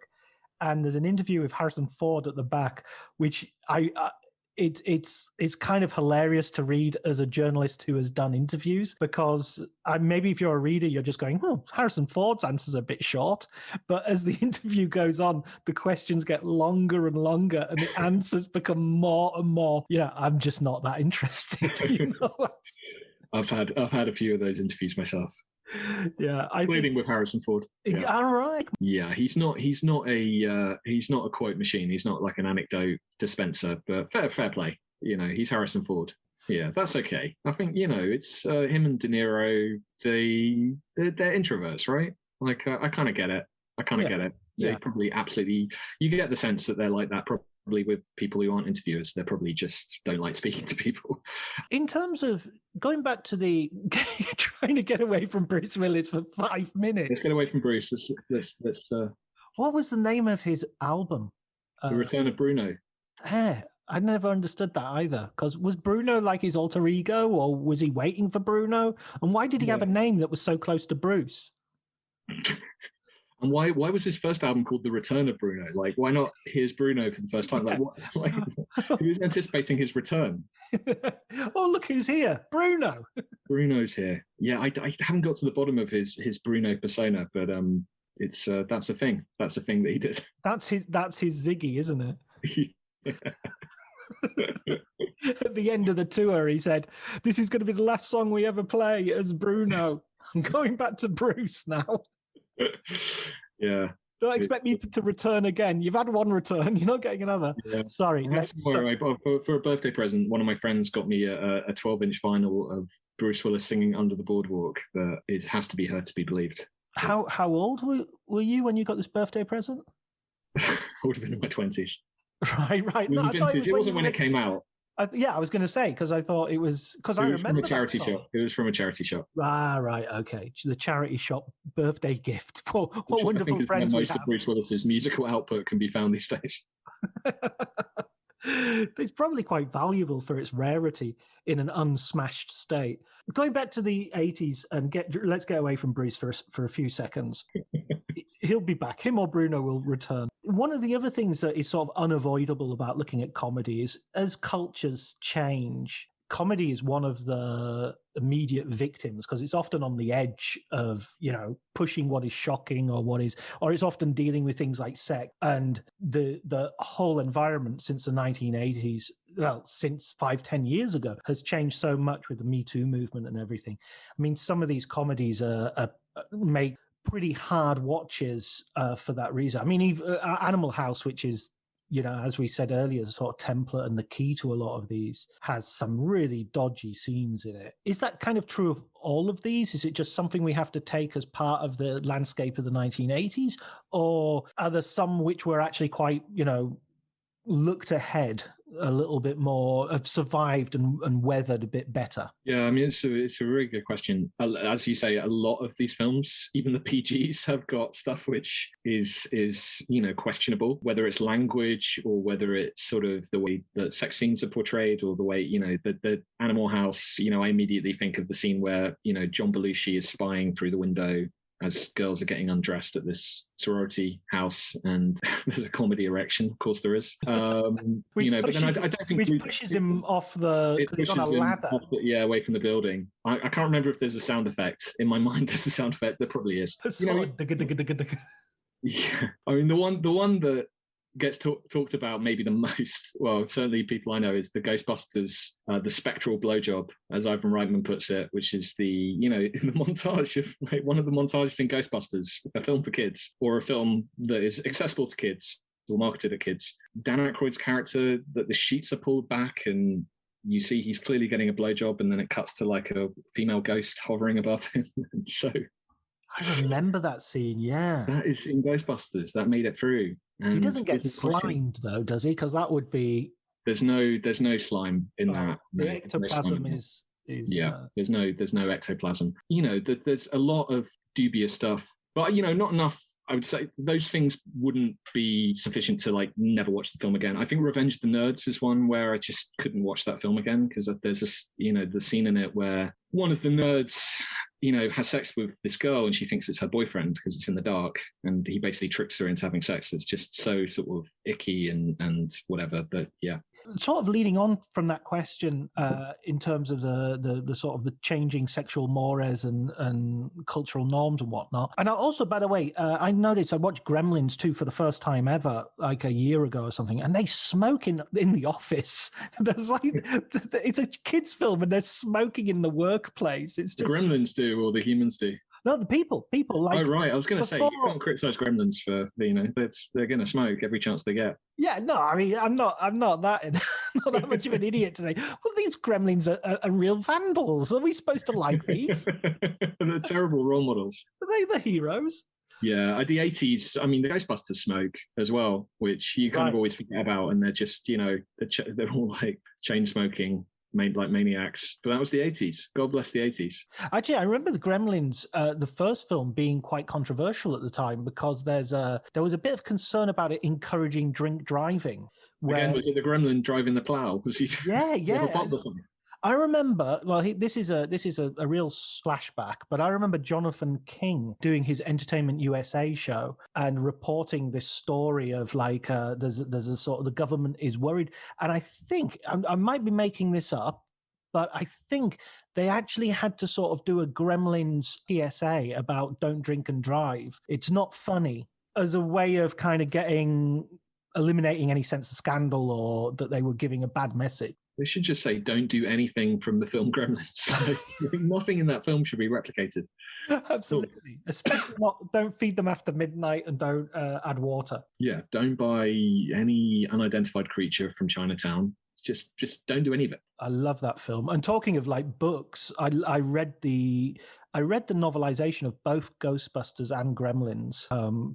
And there's an interview with Harrison Ford at the back, which it's kind of hilarious to read as a journalist who has done interviews, because maybe if you're a reader, you're just going, "Oh, Harrison Ford's answer's a bit short." But as the interview goes on, the questions get longer and longer, and the answers become more and more. Yeah, I'm just not that interested. I've had a few of those interviews myself. Yeah, including with Harrison Ford. Yeah. All right. Yeah, he's not a quote machine. He's not like an anecdote dispenser. But fair play. He's Harrison Ford. Yeah, that's okay. I think it's him and De Niro. They're introverts, right? Like I kind of get it. Get it. Yeah. They probably absolutely. You get the sense that they're like that. Probably with people who aren't interviewers, they probably just don't like speaking to people. In terms of going back to the trying to get away from Bruce Willis for 5 minutes. Let's get away from Bruce. Let's What was the name of his album? The Return of Bruno. I never understood that either. Because was Bruno like his alter ego, or was he waiting for Bruno? And why did he have a name that was so close to Bruce? And why was his first album called The Return of Bruno? Like, why not Here's Bruno for the first time? He was anticipating his return. Oh, look who's here, Bruno. Bruno's here. Yeah, I haven't got to the bottom of his Bruno persona, but it's that's a thing. That's a thing that he did. That's his Ziggy, isn't it? At the end of the tour, he said, "This is going to be the last song we ever play as Bruno. I'm going back to Bruce now." Yeah. Don't expect me to return again. You've had one return. You're not getting another. Yeah. Sorry. For a birthday present, one of my friends got me a 12-inch vinyl of Bruce Willis singing Under the Boardwalk. That it has to be Her to Be Believed. How old were you when you got this birthday present? I would have been in my 20s. Right. It was vintage. It wasn't when it came out. I was going to say, because I thought it was... Because I remember from a charity shop. It was from a charity shop. Right, okay. The charity shop birthday gift. What wonderful friends we have. Most of Bruce Willis's musical output can be found these days. It's probably quite valuable for its rarity in an unsmashed state. Going back to the 80s and let's get away from Bruce for a few seconds. He'll be back. Him or Bruno will return. One of the other things that is sort of unavoidable about looking at comedy is as cultures change, comedy is one of the immediate victims because it's often on the edge of, pushing what is shocking or it's often dealing with things like sex. And the whole environment since the 1980s, well, since 5-10 years ago, has changed so much with the Me Too movement and everything. I mean, some of these comedies make pretty hard watches for that reason. I mean, even Animal House, which is, as we said earlier, the sort of template and the key to a lot of these, has some really dodgy scenes in it. Is that kind of true of all of these? Is it just something we have to take as part of the landscape of the 1980s? Or are there some which were actually quite, looked ahead a little bit more, have survived and weathered a bit better? Yeah, I mean, it's a really good question. As you say, a lot of these films, even the PGs, have got stuff which is questionable, whether it's language or whether it's sort of the way that sex scenes are portrayed or the way, the Animal House, I immediately think of the scene where, John Belushi is spying through the window as girls are getting undressed at this sorority house, and there's a comedy erection. Of course, there is. But then I don't think which pushes him off because he's on a ladder. Away from the building. I can't remember if there's a sound effect. In my mind, there's a sound effect. There probably is. Yeah, I mean the one that gets talked about maybe the most, well, certainly people I know, is the Ghostbusters, the spectral blowjob, as Ivan Reitman puts it, which is the, in the montage of one of the montages in Ghostbusters, a film for kids or a film that is accessible to kids or marketed at kids. Dan Aykroyd's character, that the sheets are pulled back and you see he's clearly getting a blowjob, and then it cuts to like a female ghost hovering above him. So I remember that scene, yeah. That is in Ghostbusters. That made it through. And he doesn't get slimed though, does he? Because that would be... There's no slime in that. The ectoplasm is yeah. There's no ectoplasm. There's a lot of dubious stuff, but not enough. I would say those things wouldn't be sufficient to never watch the film again. I think Revenge of the Nerds is one where I just couldn't watch that film again because there's the scene in it where one of the nerds has sex with this girl and she thinks it's her boyfriend because it's in the dark, and he basically tricks her into having sex. It's just so sort of icky and whatever. But yeah. Sort of leading on from that question, in terms of the sort of the changing sexual mores and cultural norms and whatnot. And also, by the way, I noticed I watched Gremlins 2 for the first time ever, like a year ago or something, and they smoke in the office. There's it's a kids' film, and they're smoking in the workplace. It's just... The Gremlins do, or the humans do? No, the people like. Oh right, I was going to say you can't criticize Gremlins for they're going to smoke every chance they get. Yeah, no, I mean I'm not that not that much of an idiot to say, well, these Gremlins are real vandals. Are we supposed to like these? They're terrible role models. Are they the heroes? Yeah, the 80s. I mean, the Ghostbusters smoke as well, which you kind of always forget about, and they're just they're all like chain smoking. Made like maniacs, but that was the 80s. God bless the 80s. Actually, I remember the Gremlins, the first film, being quite controversial at the time because there was a bit of concern about it encouraging drink driving. Again, was it the Gremlin driving the plow? Was he? Yeah. I remember. Well, this is a real flashback, but I remember Jonathan King doing his Entertainment USA show and reporting this story of there's a sort of the government is worried, and I think I might be making this up. but I think they actually had to sort of do a Gremlins PSA about don't drink and drive. It's not funny, as a way of kind of eliminating any sense of scandal or that they were giving a bad message. They should just say, don't do anything from the film Gremlins. Nothing in that film should be replicated. Absolutely. Especially don't feed them after midnight and don't add water. Yeah, don't buy any unidentified creature from Chinatown. Just don't do any of it. I love that film. And talking of like books, I read the novelization of both Ghostbusters and Gremlins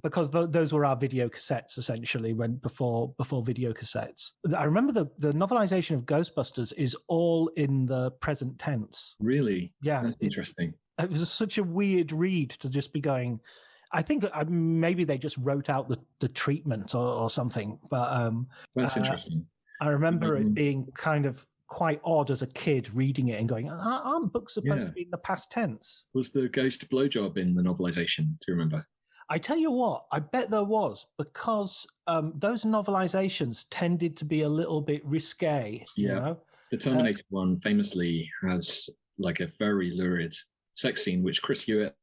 because those were our video cassettes essentially before video cassettes. I remember the novelization of Ghostbusters is all in the present tense. Really? Yeah. That's interesting. It was such a weird read to just be going. I think maybe they just wrote out the treatment or something. But that's interesting. I remember it being kind of quite odd as a kid reading it and going, aren't books supposed to be in the past tense? Was the ghost blowjob in the novelization? Do you remember? I tell you what, I bet there was, because those novelizations tended to be a little bit risque. Yeah. You know? The Terminator one famously has like a very lurid sex scene, which Chris Hewitt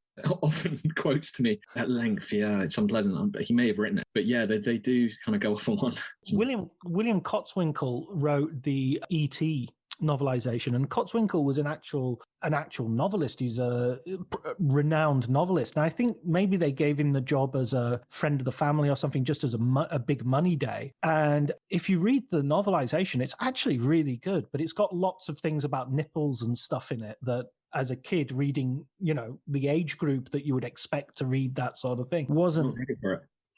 often quotes to me at length. Yeah, it's unpleasant, but he may have written it. But yeah, they do kind of go off on one. William Kotzwinkle wrote the E.T. novelization, and Kotzwinkle was an actual novelist. He's a renowned novelist, and I think maybe they gave him the job as a friend of the family or something, just as a big money day. And if you read the novelization, it's actually really good, but it's got lots of things about nipples and stuff in it that, as a kid reading, the age group that you would expect to read that sort of thing wasn't.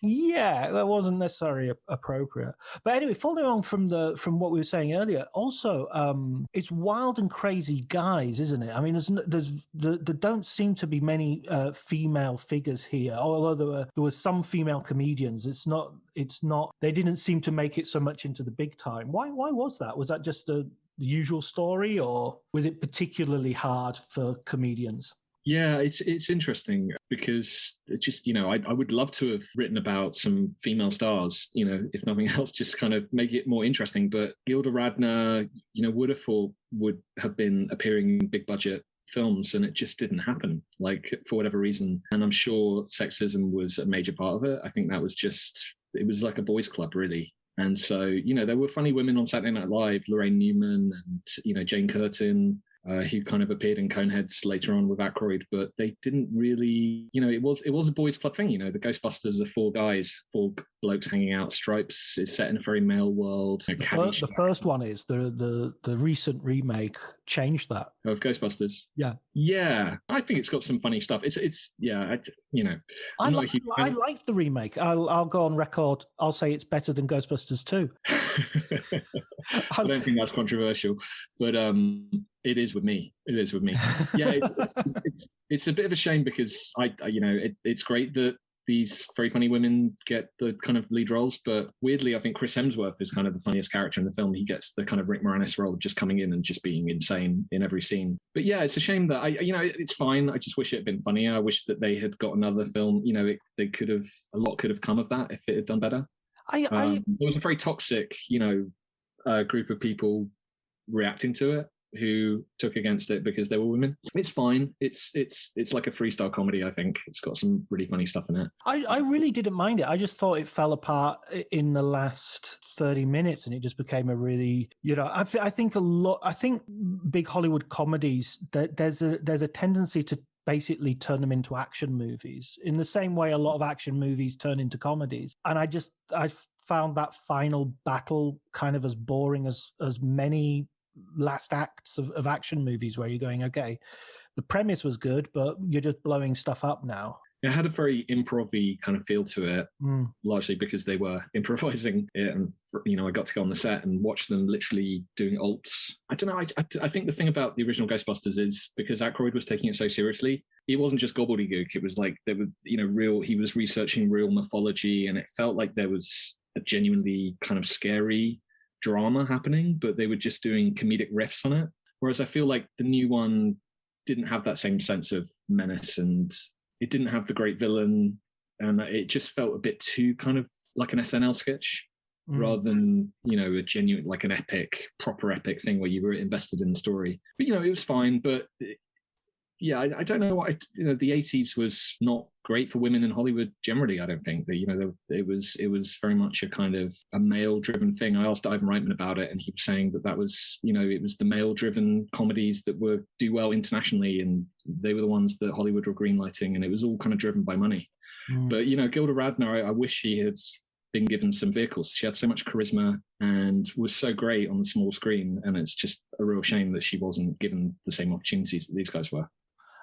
Yeah, that wasn't necessarily appropriate. But anyway, following on from what we were saying earlier, also, it's wild and crazy guys, isn't it? I mean, there don't seem to be many female figures here, although there were some female comedians. It's not. They didn't seem to make it so much into the big time. Why was that? Was that just the usual story, or was it particularly hard for comedians? Yeah, it's interesting because it just, I would love to have written about some female stars, if nothing else, just kind of make it more interesting. But Gilda Radner, would have been appearing in big budget films, and it just didn't happen, like, for whatever reason. And I'm sure sexism was a major part of it. I think it was like a boys' club, really. And so, there were funny women on Saturday Night Live, Lorraine Newman and, Jane Curtin, who kind of appeared in Coneheads later on with Aykroyd, but they didn't really, it was a boys' club thing. The Ghostbusters are four blokes hanging out. Stripes is set in a very male world. The first one is the recent remake changed that. Of Ghostbusters. Yeah. I think it's got some funny stuff. I like the remake. I'll go on record. I'll say it's better than Ghostbusters 2. I don't think that's controversial, but it is with me. Yeah, it's a bit of a shame because it's great that these very funny women get the kind of lead roles, but weirdly, I think Chris Hemsworth is kind of the funniest character in the film. He gets the kind of Rick Moranis role, just coming in and just being insane in every scene. But yeah, it's a shame that it's fine. I just wish it had been funnier. I wish that they had got another film. A lot could have come of that if it had done better. There was a very toxic, group of people reacting to it who took against it because they were women. It's fine. It's like a freestyle comedy. I think it's got some really funny stuff in it. I really didn't mind it. I just thought it fell apart in the last 30 minutes, and it just became a really, I think big Hollywood comedies, there's a tendency to basically turn them into action movies in the same way a lot of action movies turn into comedies. And I found that final battle kind of as boring as many last acts of action movies where you're going, okay, the premise was good, but you're just blowing stuff up now. It had a very improv-y kind of feel to it, largely because they were improvising it. And, I got to go on the set and watch them literally doing alts. I don't know. I think the thing about the original Ghostbusters is because Aykroyd was taking it so seriously, it wasn't just gobbledygook. It was like there were, he was researching real mythology, and it felt like there was a genuinely kind of scary drama happening, but they were just doing comedic riffs on it. Whereas I feel like the new one didn't have that same sense of menace, and it didn't have the great villain, and it just felt a bit too kind of like an SNL sketch. rather than, you know, a genuine, like an epic, proper epic thing where you were invested in the story. But, you know, it was fine. But yeah, I don't know what, you know, the 80s was not great for women in Hollywood generally. I don't think that, you know, it was very much a kind of a male driven thing. I asked Ivan Reitman about it, and he was saying that was, you know, it was the male driven comedies that do well internationally, and they were the ones that Hollywood were greenlighting, and it was all kind of driven by money. But, you know, Gilda Radner, I wish she had been given some vehicles. She had so much charisma and was so great on the small screen, and it's just a real shame that she wasn't given the same opportunities that these guys were.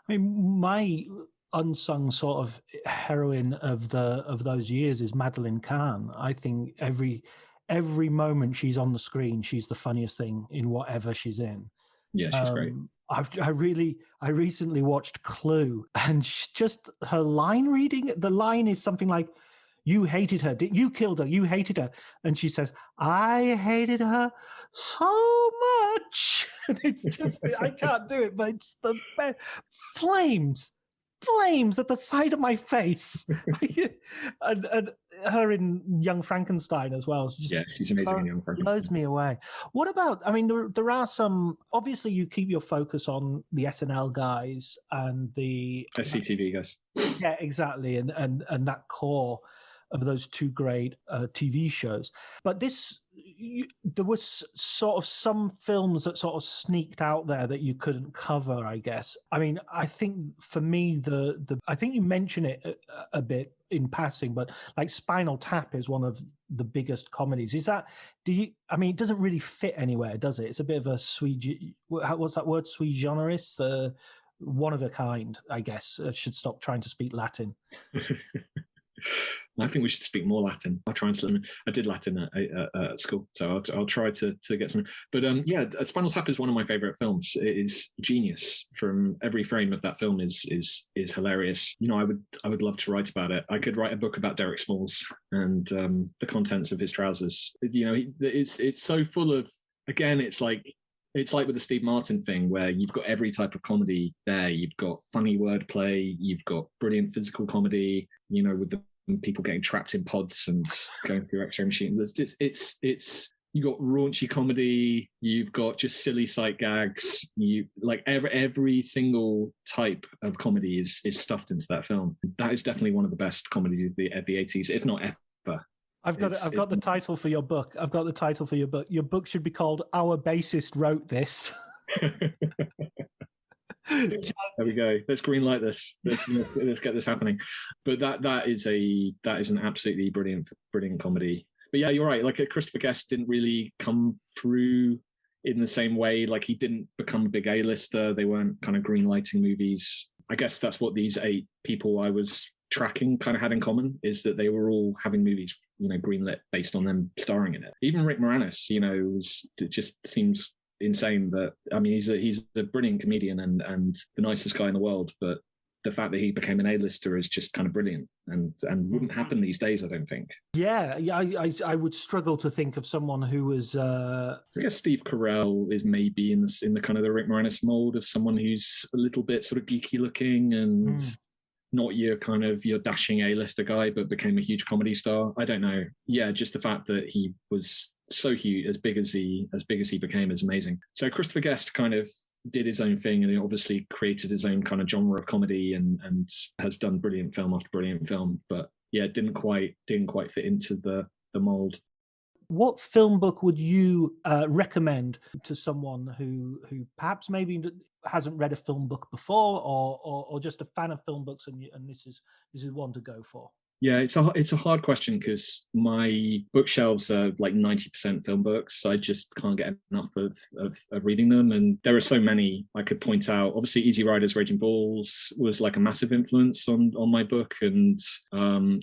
I mean, my unsung sort of heroine of those years is Madeline Kahn. I think every moment she's on the screen, she's the funniest thing in whatever she's in. Yeah, she's great. I recently watched Clue, and just her line reading. The line is something like, "You hated her. You killed her. You hated her." And she says, "I hated her so much." And it's just, I can't do it, but it's the best. Flames at the side of my face. and her in Young Frankenstein as well. She's amazing in Young Frankenstein. Blows me away. What about, I mean, there are some, obviously you keep your focus on the SNL guys and the SCTV guys. Yeah, exactly. And that core of those two great TV shows. But there was sort of some films that sort of sneaked out there that you couldn't cover, I guess. I mean, I think for me, I think you mention it a bit in passing, but like Spinal Tap is one of the biggest comedies. I mean, it doesn't really fit anywhere, does it? It's a bit of a what's that word? Sui generis? One of a kind, I guess. I should stop trying to speak Latin. I think we should speak more Latin. I'll try and I did Latin at school, so I'll try to get some. But yeah, Spinal Tap is one of my favorite films. It is genius. From every frame of that film is hilarious. You know, I would love to write about it. I could write a book about Derek Smalls and the contents of his trousers. You know, it's so full of. Again, it's like with the Steve Martin thing, where you've got every type of comedy there. You've got funny wordplay. You've got brilliant physical comedy. You know, with the people getting trapped in pods and going through X-ray machines. It's you got raunchy comedy. You've got just silly sight gags. You like every single type of comedy is stuffed into that film. That is definitely one of the best comedies of the 80s, if not ever. I've got the title for your book. Your book should be called "Our Bassist Wrote This." There we go. Let's greenlight this. Let's get this happening. But that is an absolutely brilliant comedy. But yeah, you're right. Like Christopher Guest didn't really come through in the same way. Like he didn't become a big A-lister. They weren't kind of greenlighting movies. I guess that's what these 8 people I was tracking kind of had in common, is that they were all having movies, you know, greenlit based on them starring in it. Even Rick Moranis, you know, it just seems insane that, I mean, he's a brilliant comedian and the nicest guy in the world, but the fact that he became an A-lister is just kind of brilliant and wouldn't happen these days, I don't think. Yeah, I would struggle to think of someone who was. I guess Steve Carell is maybe in the kind of the Rick Moranis mold of someone who's a little bit sort of geeky looking and not your dashing A-lister guy, but became a huge comedy star. I don't know. Yeah, just the fact that he was so huge, as big as he became, is amazing. So Christopher Guest kind of did his own thing, and he obviously created his own kind of genre of comedy and has done brilliant film after brilliant film. But yeah, didn't quite fit into the mold. What film book would you recommend to someone who perhaps maybe hasn't read a film book before, or just a fan of film books, and this is one to go for? Yeah, it's a hard question because my bookshelves are like 90% film books. I just can't get enough of reading them. And there are so many I could point out. Obviously, Easy Riders, Raging Bulls was like a massive influence on my book. And,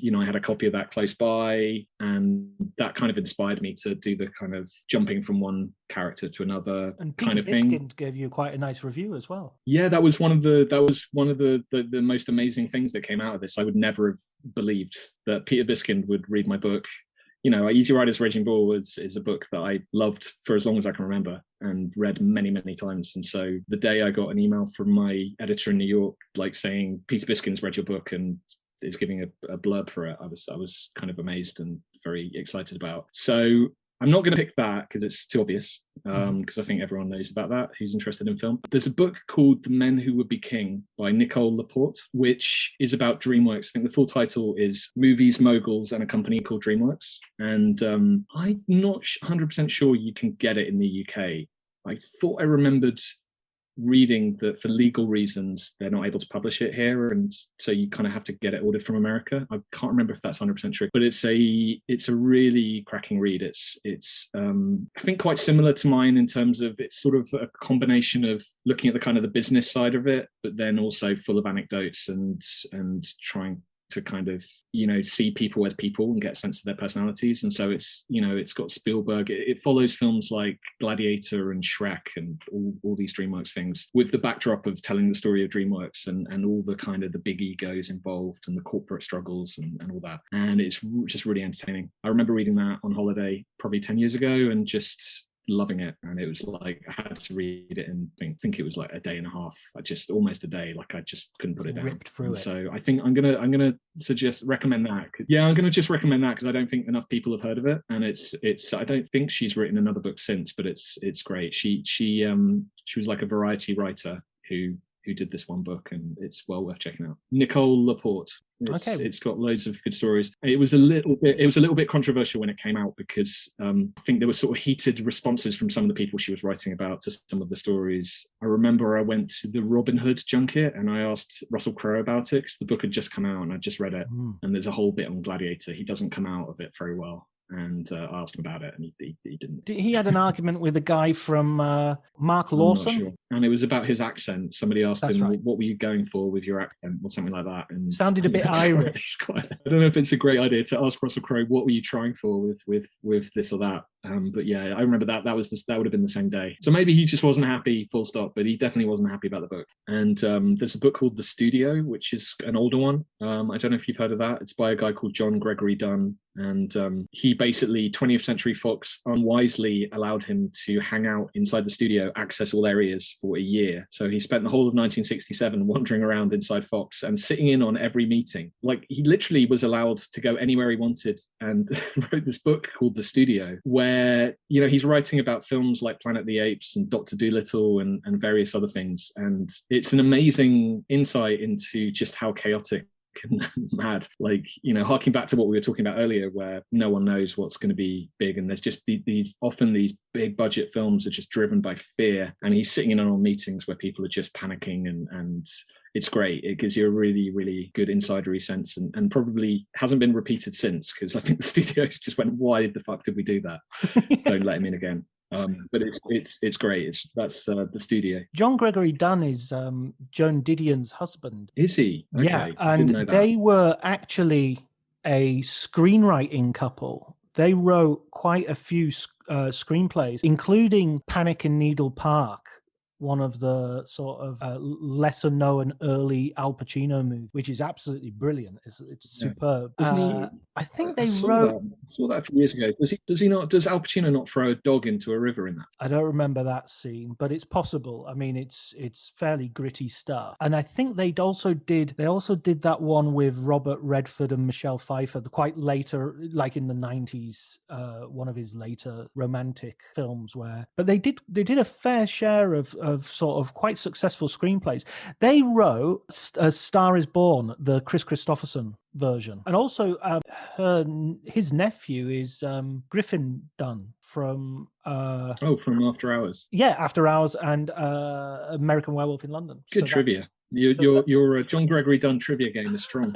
you know, I had a copy of that close by, and that kind of inspired me to do the kind of jumping from one character to another and kind of Peter thing. Biskind gave you quite a nice review as well. Yeah, that was one of the most amazing things that came out of this. I would never have believed that Peter Biskind would read my book. You know, Easy Riders Raging Bull is a book that I loved for as long as I can remember and read many, many times. And so the day I got an email from my editor in New York, like saying Peter Biskind's read your book and is giving a blurb for it, I was kind of amazed and very excited about. So I'm not going to pick that because it's too obvious, because I think everyone knows about that who's interested in film. There's a book called The Men Who Would Be King by Nicole Laporte, which is about DreamWorks. I think the full title is Movies, Moguls, and a Company Called DreamWorks. And I'm not 100% sure you can get it in the UK. I thought I remembered reading that for legal reasons they're not able to publish it here, and so you kind of have to get it ordered from America. I can't remember if that's 100% true, but it's a really cracking read. It's I think quite similar to mine in terms of it's sort of a combination of looking at the kind of the business side of it, but then also full of anecdotes and trying to kind of, see people as people and get a sense of their personalities. And so it's got Spielberg. It follows films like Gladiator and Shrek and all these DreamWorks things with the backdrop of telling the story of DreamWorks and all the kind of the big egos involved and the corporate struggles and all that. And it's just really entertaining. I remember reading that on holiday probably 10 years ago and just loving it. And it was like I had to read it in I think it was like a day and a half. Almost a day. Like I just couldn't put it down. Ripped through it. So I think I'm gonna recommend that. Yeah, I'm gonna just recommend that because I don't think enough people have heard of it. And it's I don't think she's written another book since, but it's great. She was like a variety writer who did this one book, and it's well worth checking out. Nicole Laporte. It's got loads of good stories. It was a little bit controversial when it came out because I think there were sort of heated responses from some of the people she was writing about to some of the stories. I remember I went to the Robin Hood junket and I asked Russell Crowe about it because the book had just come out and I just read it. And there's a whole bit on Gladiator. He doesn't come out of it very well. And I asked him about it, and he didn't. He had an argument with a guy from Mark Lawson. Sure. And it was about his accent. Somebody asked him, right. "What were you going for with your accent?" or something like that. And sounded a bit Irish. I don't know if it's a great idea to ask Russell Crowe, "What were you trying for with this or that?" But yeah, I remember that would have been the same day. So maybe he just wasn't happy, full stop. But he definitely wasn't happy about the book. And there's a book called The Studio, which is an older one. I don't know if you've heard of that. It's by a guy called John Gregory Dunn. And he basically, 20th Century Fox unwisely allowed him to hang out inside the studio, access all areas for a year. So he spent the whole of 1967 wandering around inside Fox and sitting in on every meeting. Like he literally was allowed to go anywhere he wanted, and wrote this book called The Studio, where, he's writing about films like Planet of the Apes and Dr. Dolittle and various other things. And it's an amazing insight into just how chaotic and mad, harking back to what we were talking about earlier, where no one knows what's going to be big, and there's just these big budget films are just driven by fear, and he's sitting in on meetings where people are just panicking, and it's great. It gives you a really, really good insidery sense, and probably hasn't been repeated since, because I think the studios just went, why the fuck did we do that? Don't let him in again. But it's great. That's The Studio. John Gregory Dunn is Joan Didion's husband. Is he? Okay. Yeah, and they were actually a screenwriting couple. They wrote quite a few screenplays, including Panic in Needle Park, one of the sort of lesser known early Al Pacino movies, which is absolutely brilliant. It's superb. I think they wrote. I saw that a few years ago. Does Al Pacino not throw a dog into a river in that? I don't remember that scene, but it's possible. I mean, it's fairly gritty stuff. And I think they also did that one with Robert Redford and Michelle Pfeiffer, quite later, like in the 90s, one of his later romantic films but they did a fair share of sort of quite successful screenplays. They wrote A Star is Born, the Chris Christopherson version. And also his nephew is Griffin Dunn from from After Hours. Yeah, After Hours and American Werewolf in London. Good trivia. Your John Gregory Dunn trivia game is strong.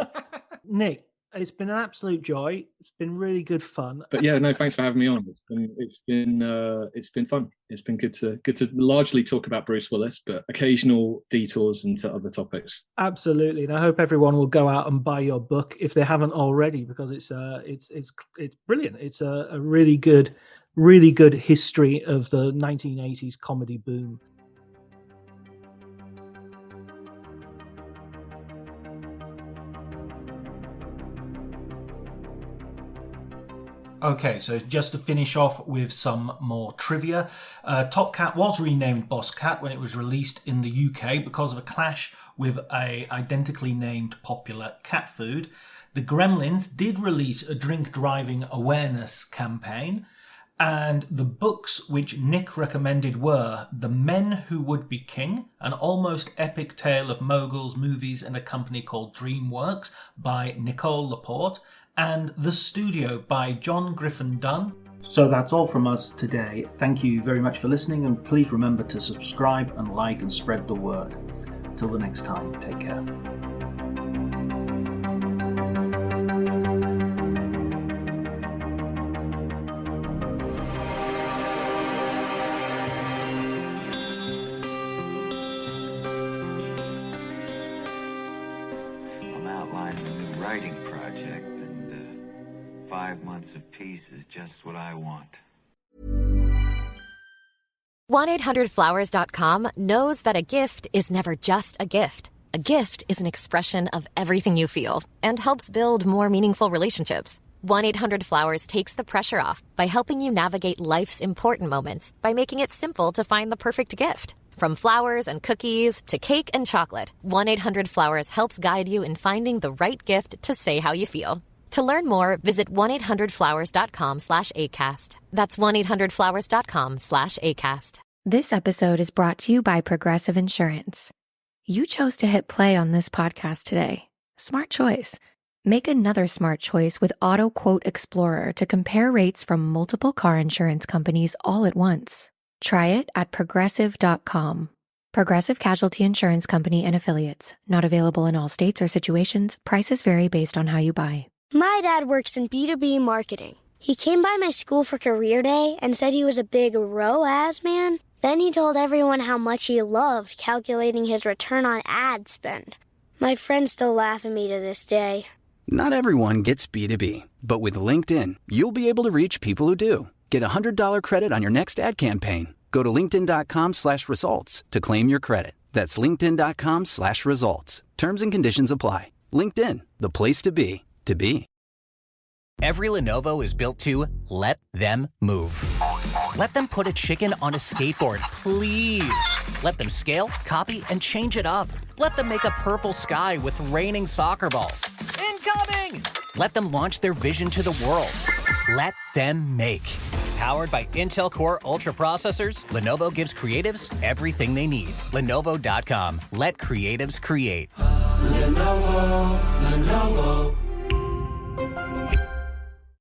Nick, it's been an absolute joy. It's been really good fun. But yeah, no, thanks for having me on. It's been fun. It's been good to largely talk about Bruce Willis, but occasional detours into other topics. Absolutely, and I hope everyone will go out and buy your book if they haven't already, because it's brilliant. It's a really good history of the 1980s comedy boom. Okay, so just to finish off with some more trivia. Top Cat was renamed Boss Cat when it was released in the UK because of a clash with a identically named popular cat food. The Gremlins did release a drink driving awareness campaign, and the books which Nick recommended were The Men Who Would Be King, an almost epic tale of moguls, movies, and a company called DreamWorks by Nicole Laporte, and The Studio by John Griffin Dunn. So that's all from us today. Thank you very much for listening, and please remember to subscribe and like and spread the word. Till the next time, take care. I'm outlining a new writing project, and 5 months of peace is just what I want. 1-800-Flowers.com knows that a gift is never just a gift. A gift is an expression of everything you feel and helps build more meaningful relationships. 1-800-Flowers takes the pressure off by helping you navigate life's important moments by making it simple to find the perfect gift. From flowers and cookies to cake and chocolate, 1-800-Flowers helps guide you in finding the right gift to say how you feel. To learn more, visit 1-800-Flowers.com/ACAST. That's 1-800-Flowers.com/ACAST. This episode is brought to you by Progressive Insurance. You chose to hit play on this podcast today. Smart choice. Make another smart choice with Auto Quote Explorer to compare rates from multiple car insurance companies all at once. Try it at Progressive.com. Progressive Casualty Insurance Company and Affiliates. Not available in all states or situations. Prices vary based on how you buy. My dad works in B2B marketing. He came by my school for career day and said he was a big ROAS man. Then he told everyone how much he loved calculating his return on ad spend. My friends still laugh at me to this day. Not everyone gets B2B, but with LinkedIn, you'll be able to reach people who do. Get a $100 credit on your next ad campaign. Go to linkedin.com/results to claim your credit. That's linkedin.com/results. Terms and conditions apply. LinkedIn, the place to be, to be. Every Lenovo is built to let them move. Let them put a chicken on a skateboard, please. Let them scale, copy, and change it up. Let them make a purple sky with raining soccer balls. Incoming! Let them launch their vision to the world. Let them make. Powered by Intel Core Ultra processors, Lenovo gives creatives everything they need. Lenovo.com. Let creatives create. Lenovo.